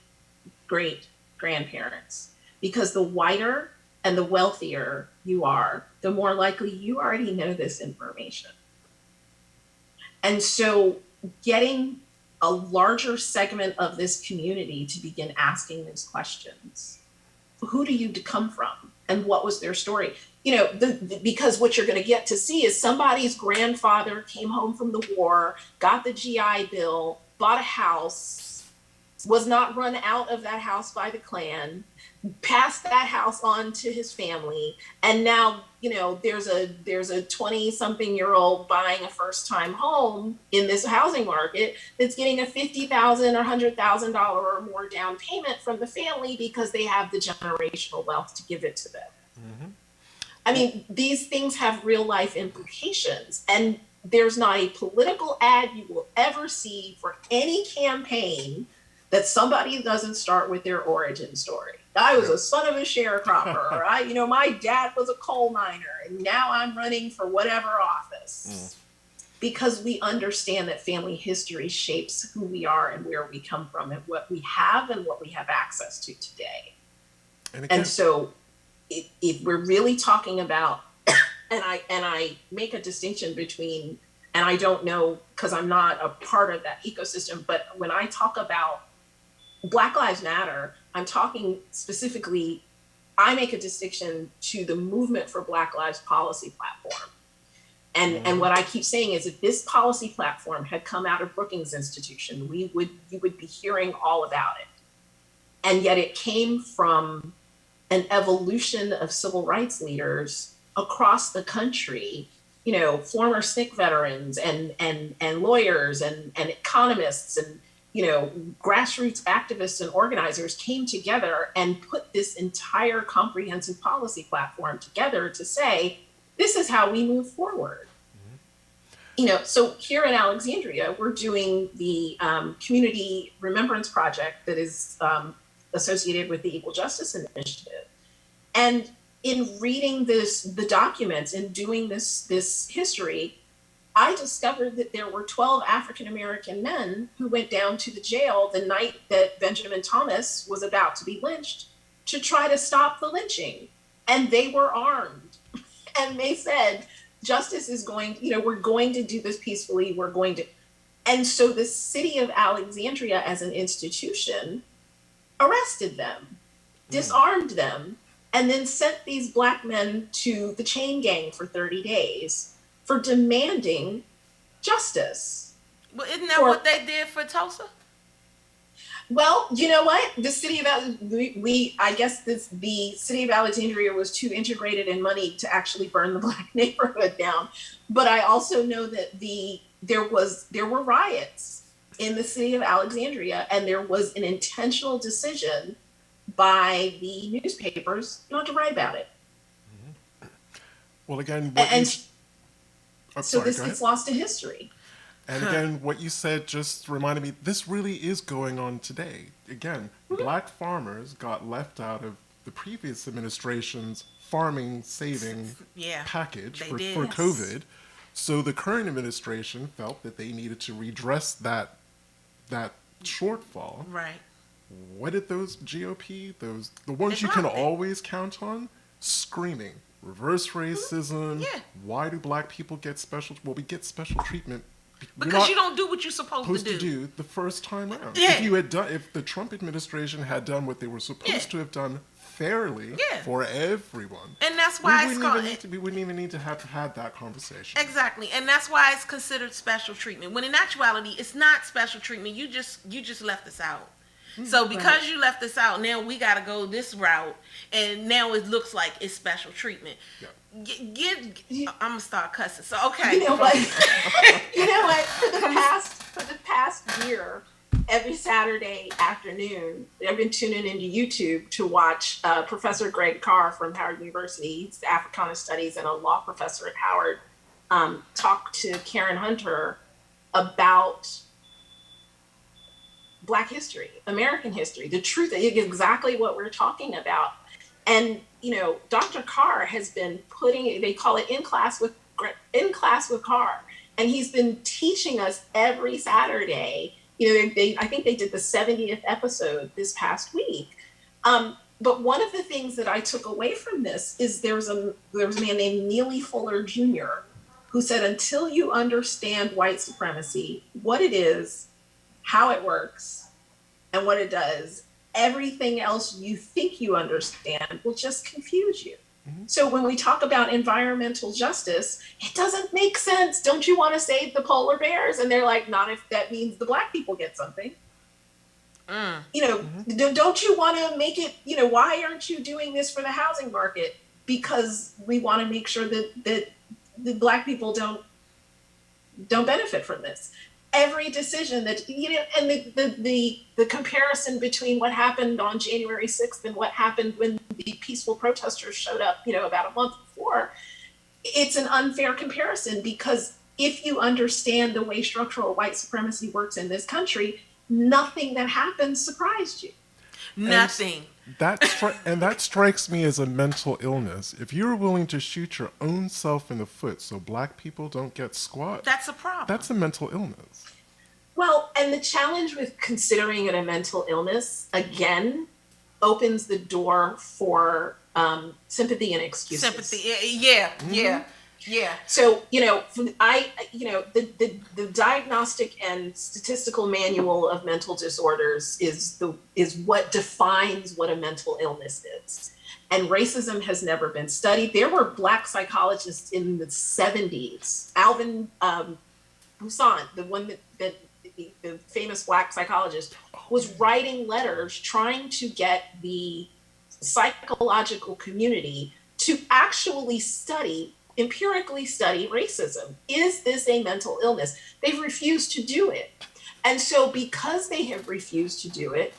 Speaker 4: grandparents? Because the whiter and the wealthier you are, the more likely you already know this information. And so getting a larger segment of this community to begin asking these questions. Who do you come from? And what was their story? Because what you're going to get to see is somebody's grandfather came home from the war, got the GI Bill, bought a house, was not run out of that house by the Klan, passed that house on to his family, and now there's a 20-something-year-old buying a first-time home in this housing market that's getting a $50,000 or $100,000 or more down payment from the family because they have the generational wealth to give it to them. Mm-hmm. I mean, these things have real life implications, and there's not a political ad you will ever see for any campaign that somebody doesn't start with their origin story. I was a son of a sharecropper, or my dad was a coal miner, and now I'm running for whatever office. Because we understand that family history shapes who we are and where we come from and what we have and what we have access to today. And so if we're really talking about, and I make a distinction between, and I don't know because I'm not a part of that ecosystem, but when I talk about Black Lives Matter, I'm talking specifically, I make a distinction to the movement for Black Lives policy platform. And what I keep saying is, if this policy platform had come out of Brookings Institution, you would be hearing all about it. And yet it came from an evolution of civil rights leaders across the country, former SNCC veterans and lawyers and economists and, grassroots activists and organizers came together and put this entire comprehensive policy platform together to say, this is how we move forward. So here in Alexandria, we're doing the Community Remembrance Project that is associated with the Equal Justice Initiative. And in reading the documents and doing this history, I discovered that there were 12 African-American men who went down to the jail the night that Benjamin Thomas was about to be lynched to try to stop the lynching. And they were armed. And they said, justice is going, we're going to do this peacefully. We're going to. And so the city of Alexandria as an institution arrested them, disarmed them, and then sent these Black men to the chain gang for 30 days for demanding justice.
Speaker 2: Well, isn't that what they did for Tulsa?
Speaker 4: Well, you know what? The city of I guess the city of Alexandria was too integrated in money to actually burn the Black neighborhood down. But I also know that there were riots in the city of Alexandria, and there was an intentional decision by the newspapers not to write about it.
Speaker 1: Well, again,
Speaker 4: so this gets lost to history.
Speaker 1: And again, what you said just reminded me, this really is going on today. Again, Black farmers got left out of the previous administration's farming saving package for COVID. So the current administration felt that they needed to redress that shortfall.
Speaker 2: Right. What
Speaker 1: did those GOP, the ones you can always count on, screaming? Reverse racism.
Speaker 2: Yeah.
Speaker 1: Why do Black people get special? Well, we get special treatment
Speaker 2: because you don't do what you're supposed to do
Speaker 1: the first time around.
Speaker 2: Yeah.
Speaker 1: If the Trump administration had done what they were supposed to have done fairly for everyone,
Speaker 2: and that's why
Speaker 1: we wouldn't even need to have had that conversation.
Speaker 2: Exactly, and that's why it's considered special treatment. When in actuality, it's not special treatment. You just left us out. So because you left us out, now we got to go this route, and now it looks like it's special treatment. Yeah. I'm gonna start cussing. So okay.
Speaker 4: You know what? For the past year, every Saturday afternoon, I've been tuning into YouTube to watch Professor Greg Carr from Howard University. He's Africana Studies and a law professor at Howard. Talk to Karen Hunter about Black history, American history, the truth, exactly what we're talking about. And, Dr. Carr has been they call it in class with Carr. And he's been teaching us every Saturday. I think they did the 70th episode this past week. But one of the things that I took away from this is there was a man named Neely Fuller Jr. who said, until you understand white supremacy, what it is, how it works, and what it does, everything else you think you understand will just confuse you. So when we talk about environmental justice, it doesn't make sense. Don't you want to save the polar bears? And they're like, not if that means the Black people get something. Don't you want to make it, why aren't you doing this for the housing market? Because we want to make sure that the Black people don't benefit from this. Every decision that, and the comparison between what happened on January 6th and what happened when the peaceful protesters showed up, about a month before, it's an unfair comparison, because if you understand the way structural white supremacy works in this country, nothing that happens surprised you.
Speaker 2: Nothing.
Speaker 1: And that strikes me as a mental illness. If you're willing to shoot your own self in the foot so Black people don't get squat,
Speaker 2: that's a problem.
Speaker 1: That's a mental illness.
Speaker 4: Well, and the challenge with considering it a mental illness, again, opens the door for sympathy and excuses.
Speaker 2: Sympathy, yeah.
Speaker 4: So, the Diagnostic and Statistical Manual of Mental Disorders is what defines what a mental illness is. And racism has never been studied. There were Black psychologists in the 70s. Alvin Toussaint, the one that the famous Black psychologist, was writing letters trying to get the psychological community to actually study empirically study racism. Is this a mental illness? They've refused to do it. And so because they have refused to do it,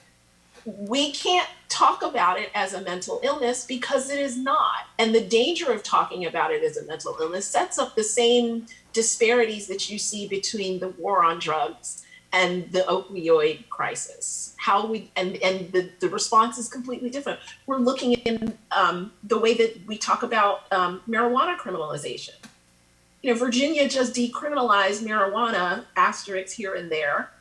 Speaker 4: we can't talk about it as a mental illness because it is not. And the danger of talking about it as a mental illness sets up the same disparities that you see between the war on drugs and the opioid crisis. How we and the response is completely different. We're looking in the way that we talk about marijuana criminalization. You know, Virginia just decriminalized marijuana, asterisks here and there,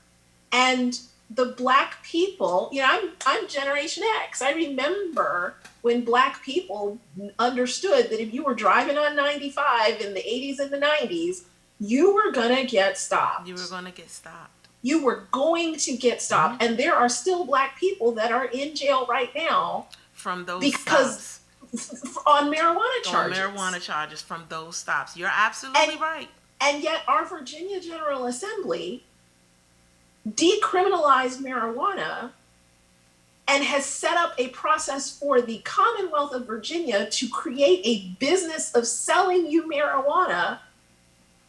Speaker 4: and the Black people, you know, I'm Generation X. I remember when Black people understood that if you were driving on 95 in the 80s and the 90s, you were gonna get stopped.
Speaker 2: You were gonna get stopped.
Speaker 4: You were going to get stopped. And there are still Black people that are in jail right now
Speaker 2: from those
Speaker 4: because
Speaker 2: stops.
Speaker 4: on marijuana charges.
Speaker 2: On marijuana charges from those stops. You're absolutely right.
Speaker 4: And yet our Virginia General Assembly decriminalized marijuana and has set up a process for the Commonwealth of Virginia to create a business of selling you marijuana.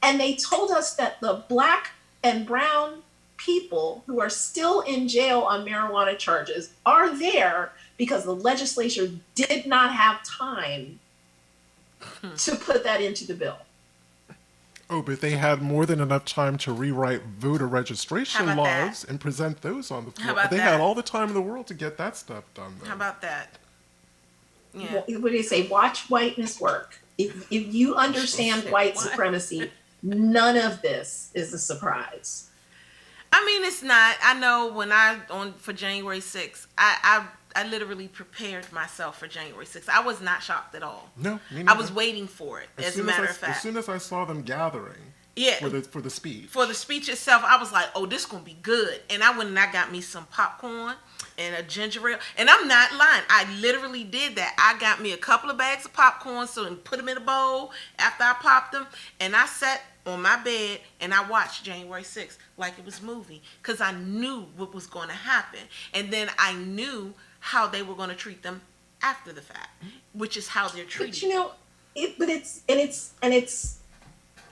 Speaker 4: And they told us that the Black and brown people who are still in jail on marijuana charges are there because the legislature did not have time to put that into the bill.
Speaker 1: Oh, but they had more than enough time to rewrite voter registration
Speaker 2: How about
Speaker 1: laws
Speaker 2: that?
Speaker 1: and present those on the
Speaker 2: How
Speaker 1: floor.
Speaker 2: about
Speaker 1: They
Speaker 2: that?
Speaker 1: had all the time in the world to get that stuff done. Though.
Speaker 2: How about that? Yeah.
Speaker 4: What do you say? Watch whiteness work. If you understand white supremacy, none of this is a surprise.
Speaker 2: I mean, it's not. I know when for January 6th, I literally prepared myself for January 6th. I was not shocked at all.
Speaker 1: No, me
Speaker 2: I
Speaker 1: neither.
Speaker 2: was waiting for it, as a matter of fact.
Speaker 1: As soon as I saw them gathering
Speaker 2: Yeah.
Speaker 1: for the speech.
Speaker 2: For the speech itself, I was like, oh, this is going to be good. And I went and I got me some popcorn and a ginger ale. And I'm not lying. I literally did that. I got me a couple of bags of popcorn and put them in a bowl after I popped them. And I sat on my bed and I watched January 6th like it was a movie because I knew what was going to happen. And then I knew how they were going to treat them after the fact, which is how they're treated.
Speaker 4: But you know,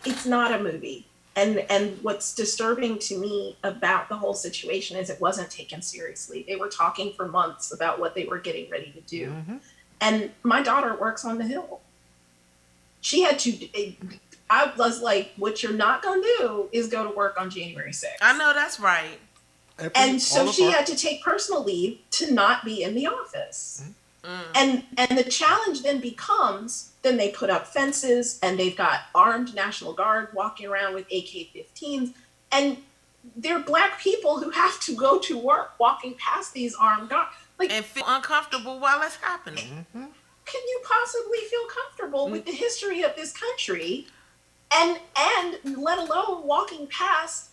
Speaker 4: it's not a movie. And what's disturbing to me about the whole situation is it wasn't taken seriously. They were talking for months about what they were getting ready to do.
Speaker 1: Mm-hmm.
Speaker 4: And my daughter works on the Hill. She had to, I was like, what you're not going to do is go to work on January 6th.
Speaker 2: I know that's right.
Speaker 4: And so she had to take personal leave to not be in the office. And the challenge then becomes, then they put up fences and they've got armed National Guard walking around with AK-15s. And they're Black people who have to go to work walking past these armed guards. Like,
Speaker 2: And feel uncomfortable while it's happening.
Speaker 1: Mm-hmm.
Speaker 4: can you possibly feel comfortable with the history of this country and let alone walking past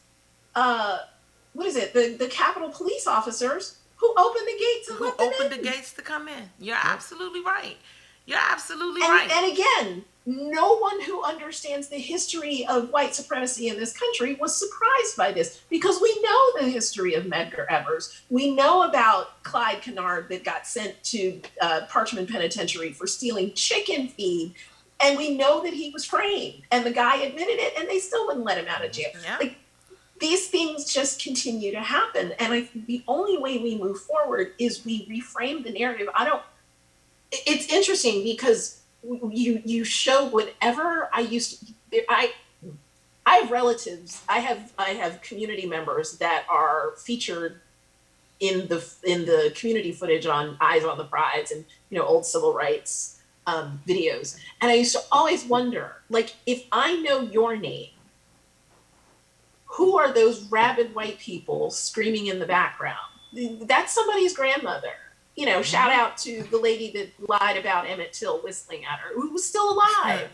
Speaker 4: the Capitol police officers who opened the gates and
Speaker 2: Who
Speaker 4: let them
Speaker 2: opened
Speaker 4: in.
Speaker 2: the gates to come in. You're absolutely right. You're absolutely
Speaker 4: And,
Speaker 2: right.
Speaker 4: and again, no one who understands the history of white supremacy in this country was surprised by this because we know the history of Medgar Evers. We know about Clyde Kennard that got sent to Parchman Penitentiary for stealing chicken feed. And we know that he was framed and the guy admitted it and they still wouldn't let him out of jail.
Speaker 2: Yeah.
Speaker 4: Like, these things just continue to happen. And I think the only way we move forward is we reframe the narrative. It's interesting because you show whatever I have relatives, I have community members that are featured in the community footage on Eyes on the Prize and, you know, old civil rights videos. And I used to always wonder, like, if I know your name, who are those rabid white people screaming in the background? That's somebody's grandmother. You know, shout out to the lady that lied about Emmett Till whistling at her, who was still alive.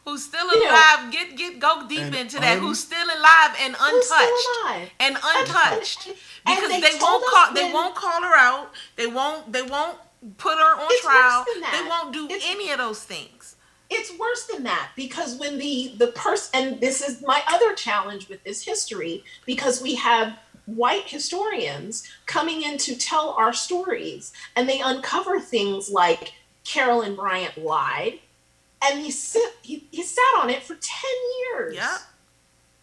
Speaker 2: Who's still
Speaker 4: You know,
Speaker 2: alive? Go deep
Speaker 1: and
Speaker 2: into that. Who's still alive and
Speaker 4: Who's still
Speaker 2: untouched?
Speaker 4: alive.
Speaker 2: And untouched.
Speaker 4: And
Speaker 2: Because
Speaker 4: they
Speaker 2: they
Speaker 4: told
Speaker 2: won't
Speaker 4: us
Speaker 2: call
Speaker 4: when-
Speaker 2: they won't call her out. They won't put her on
Speaker 4: It's
Speaker 2: trial.
Speaker 4: worse than that.
Speaker 2: They won't do
Speaker 4: It's-
Speaker 2: any of those things.
Speaker 4: It's worse than that because when the person, and this is my other challenge with this history, because we have white historians coming in to tell our stories and they uncover things like Carolyn Bryant lied And he sat on it for 10 years.
Speaker 2: Yep.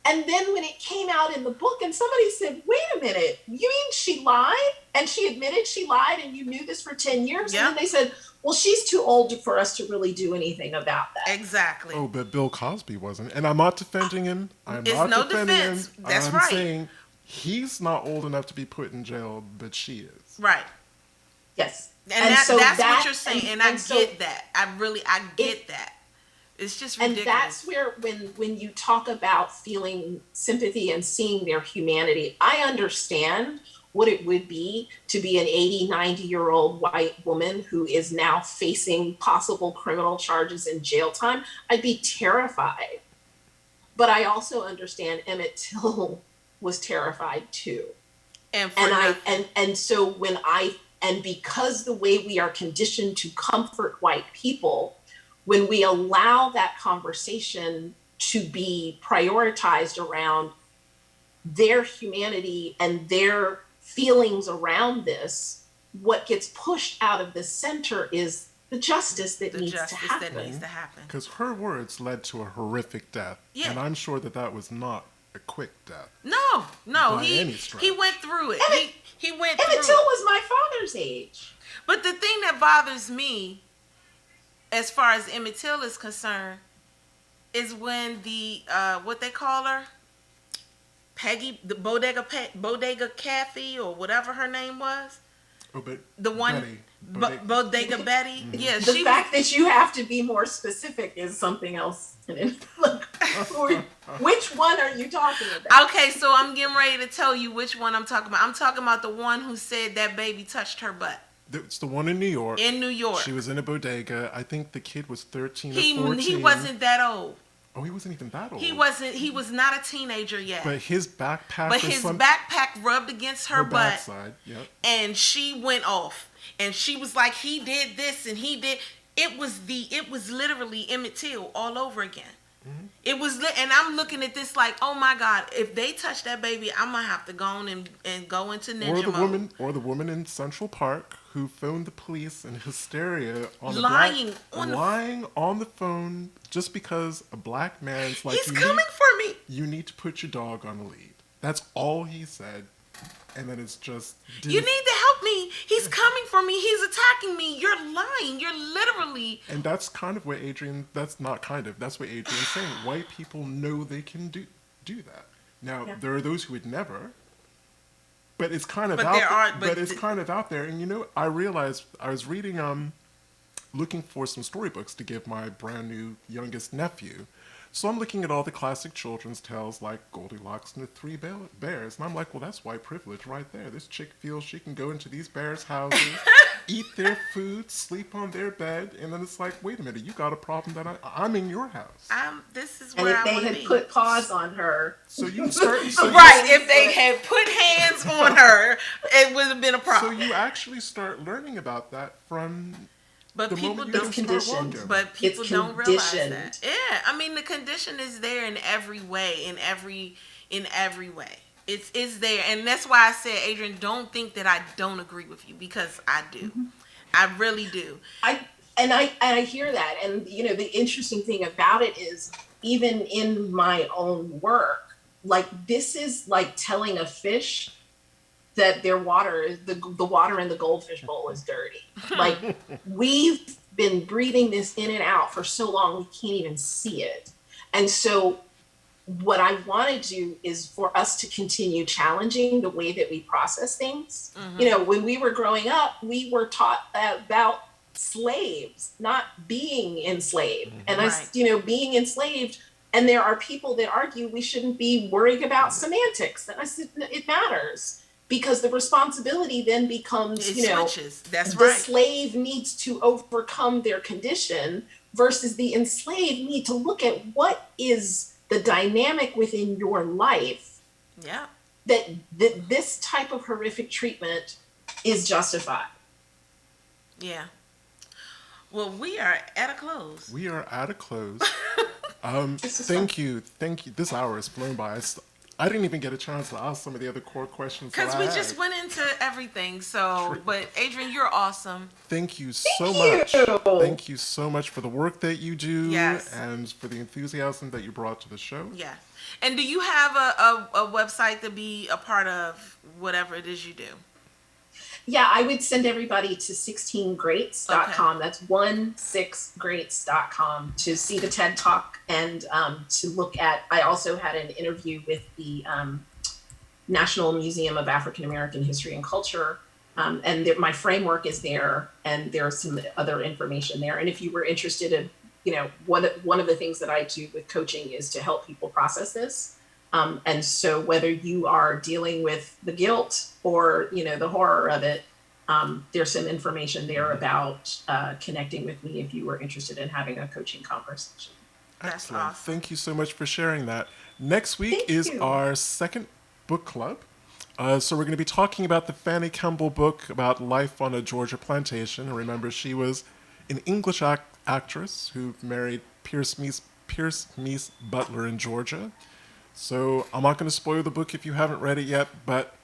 Speaker 4: And then when it came out in the book and somebody said, wait a minute, you mean she lied? And she admitted she lied and you knew this for 10 years?
Speaker 2: Yep.
Speaker 4: And then they said, well, she's too old for us to really do anything about that.
Speaker 2: Exactly.
Speaker 1: Oh, but Bill Cosby wasn't. And I'm not defending him. I'm
Speaker 2: It's
Speaker 1: not
Speaker 2: no
Speaker 1: defending
Speaker 2: defense.
Speaker 1: him.
Speaker 2: That's
Speaker 1: I'm
Speaker 2: right.
Speaker 1: saying he's not old enough to be put in jail, but she is.
Speaker 2: Right.
Speaker 4: Yes.
Speaker 2: And
Speaker 4: so
Speaker 2: that's what you're saying. And I
Speaker 4: so
Speaker 2: get that. I get that. It's just ridiculous.
Speaker 4: And that's where when you talk about feeling sympathy and seeing their humanity, I understand what it would be to be an 80, 90-year-old white woman who is now facing possible criminal charges and jail time. I'd be terrified. But I also understand Emmett Till was terrified too. And so because the way we are conditioned to comfort white people, when we allow that conversation to be prioritized around their humanity and their feelings around this, what gets pushed out of the center is the justice that needs to happen.
Speaker 1: Because her words led to a horrific death.
Speaker 2: Yeah.
Speaker 1: And I'm sure that was not a quick death.
Speaker 2: No.
Speaker 1: By any stretch.
Speaker 2: He went through it. He went through it.
Speaker 4: Emmett Till was my father's age.
Speaker 2: But the thing that bothers me, as far as Emmett Till is concerned, is when the what they call her, Peggy, the Bodega Kathy, or whatever her name was.
Speaker 1: Oh, but
Speaker 2: the one Bodega Betty.
Speaker 1: Mm-hmm.
Speaker 2: Yeah,
Speaker 4: the fact that you have to be more specific is something else. Look, which one are you talking about?
Speaker 2: Okay, so I'm getting ready to tell you which one I'm talking about. I'm talking about the one who said that baby touched her butt.
Speaker 1: It's the one in New York.
Speaker 2: In New York.
Speaker 1: She was in a bodega. I think the kid was 13 or 14.
Speaker 2: He wasn't that old.
Speaker 1: Oh, he wasn't even that old.
Speaker 2: He wasn't. He was not a teenager yet.
Speaker 1: But his backpack.
Speaker 2: But his backpack rubbed against her butt.
Speaker 1: Backside. Yep.
Speaker 2: And she went off. And she was like, he did this and he did. It was literally Emmett Till all over again. Mm-hmm. It was, and I'm looking at this like, oh my God, if they touch that baby, I'm gonna have to go on and go into ninja mode.
Speaker 1: Or the woman in Central Park who phoned the police in hysteria on
Speaker 2: lying
Speaker 1: on the phone just because a black man's like,
Speaker 2: he's coming for me.
Speaker 1: You need to put your dog on a lead. That's all he said. And then it's just,
Speaker 2: you need to help me. He's coming for me. He's attacking me. You're lying. You're literally.
Speaker 1: And that's kind of what that's what Adrienne's saying. White people know they can do that. Now, there are those who would never. But it's kind of it's kind of out there. And I realized I was reading looking for some storybooks to give my brand new youngest nephew. So I'm looking at all the classic children's tales like Goldilocks and the Three Bears. And I'm like, well, that's white privilege right there. This chick feels she can go into these bears' houses, eat their food, sleep on their bed. And then it's like, wait a minute, you got a problem that I'm in your house.
Speaker 2: This is where I want to be.
Speaker 4: And if they had put paws on her.
Speaker 1: So you start.
Speaker 2: If they had put hands on her, it would have been a problem.
Speaker 1: So you actually start learning about that from...
Speaker 2: But people don't realize that. Yeah, I mean the condition is there in every way, in every way. It's there, and that's why I said, Adrienne, don't think that I don't agree with you, because I do. Mm-hmm. I really do.
Speaker 4: I hear that, and the interesting thing about it is, even in my own work, like this is like telling a fish that their water is the water in the goldfish bowl is dirty. Like we've been breathing this in and out for so long we can't even see it. And so what I want to do is for us to continue challenging the way that we process things. Mm-hmm. When we were growing up, we were taught about slaves, not being enslaved. Mm-hmm. And us, being enslaved, and there are people that argue we shouldn't be worried about semantics. And I said, it matters. Because the responsibility then becomes,
Speaker 2: switches. That's
Speaker 4: the
Speaker 2: right.
Speaker 4: slave needs to overcome their condition versus the enslaved need to look at what is the dynamic within your life.
Speaker 2: Yeah.
Speaker 4: That this type of horrific treatment is justified.
Speaker 2: Yeah. Well, we are at a close.
Speaker 1: Thank you. This hour has flown by. I didn't even get a chance to ask some of the other core questions.
Speaker 2: Because we just went into everything. So, but Adrienne, you're awesome.
Speaker 1: Thank you so
Speaker 4: Thank
Speaker 1: much.
Speaker 4: you.
Speaker 1: Thank you so much for the work that you do,
Speaker 2: Yes.
Speaker 1: and for the enthusiasm that you brought to the show.
Speaker 2: Yeah. And do you have a website to be a part of whatever it is you do?
Speaker 4: Yeah, I would send everybody to 16greats.com. That's 16greats.com to see the TED Talk and to look at. I also had an interview with the National Museum of African American History and Culture, and my framework is there, and there's some other information there. And if you were interested in, one of the things that I do with coaching is to help people process this. And so whether you are dealing with the guilt or, the horror of it, there's some information there about connecting with me if you were interested in having a coaching conversation.
Speaker 2: That's
Speaker 1: Excellent.
Speaker 2: awesome.
Speaker 1: Thank you so much for sharing that. Next week
Speaker 4: Thank
Speaker 1: is
Speaker 4: you.
Speaker 1: our second book club. So we're going to be talking about the Fanny Kemble book about life on a Georgia plantation. Remember, she was an English actress who married Pierce Meese Butler in Georgia. So I'm not going to spoil the book if you haven't read it yet, but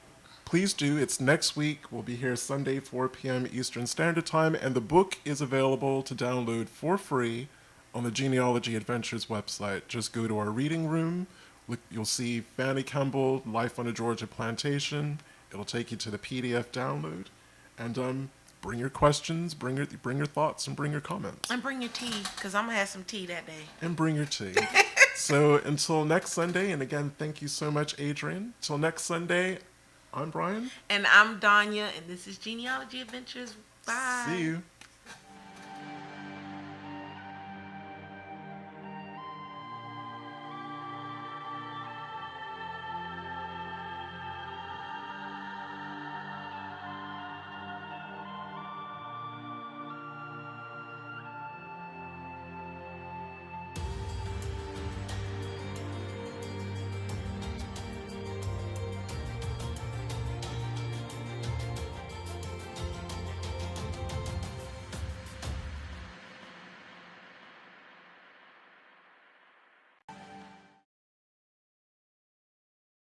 Speaker 1: please do. It's next week. We'll be here Sunday, 4 p.m. Eastern Standard Time, and the book is available to download for free on the Genealogy Adventures website. Just go to our reading room. You'll see Fanny Kemble, Life on a Georgia Plantation. It'll take you to the PDF download. And bring your questions, bring your thoughts, and bring your comments.
Speaker 2: And bring your tea, because I'm going to have some tea that day.
Speaker 1: And bring your tea. So until next Sunday, and again, thank you so much, Adrienne. Till next Sunday, I'm Brian.
Speaker 2: And I'm Danya, and this is Genealogy Adventures. Bye.
Speaker 1: See you.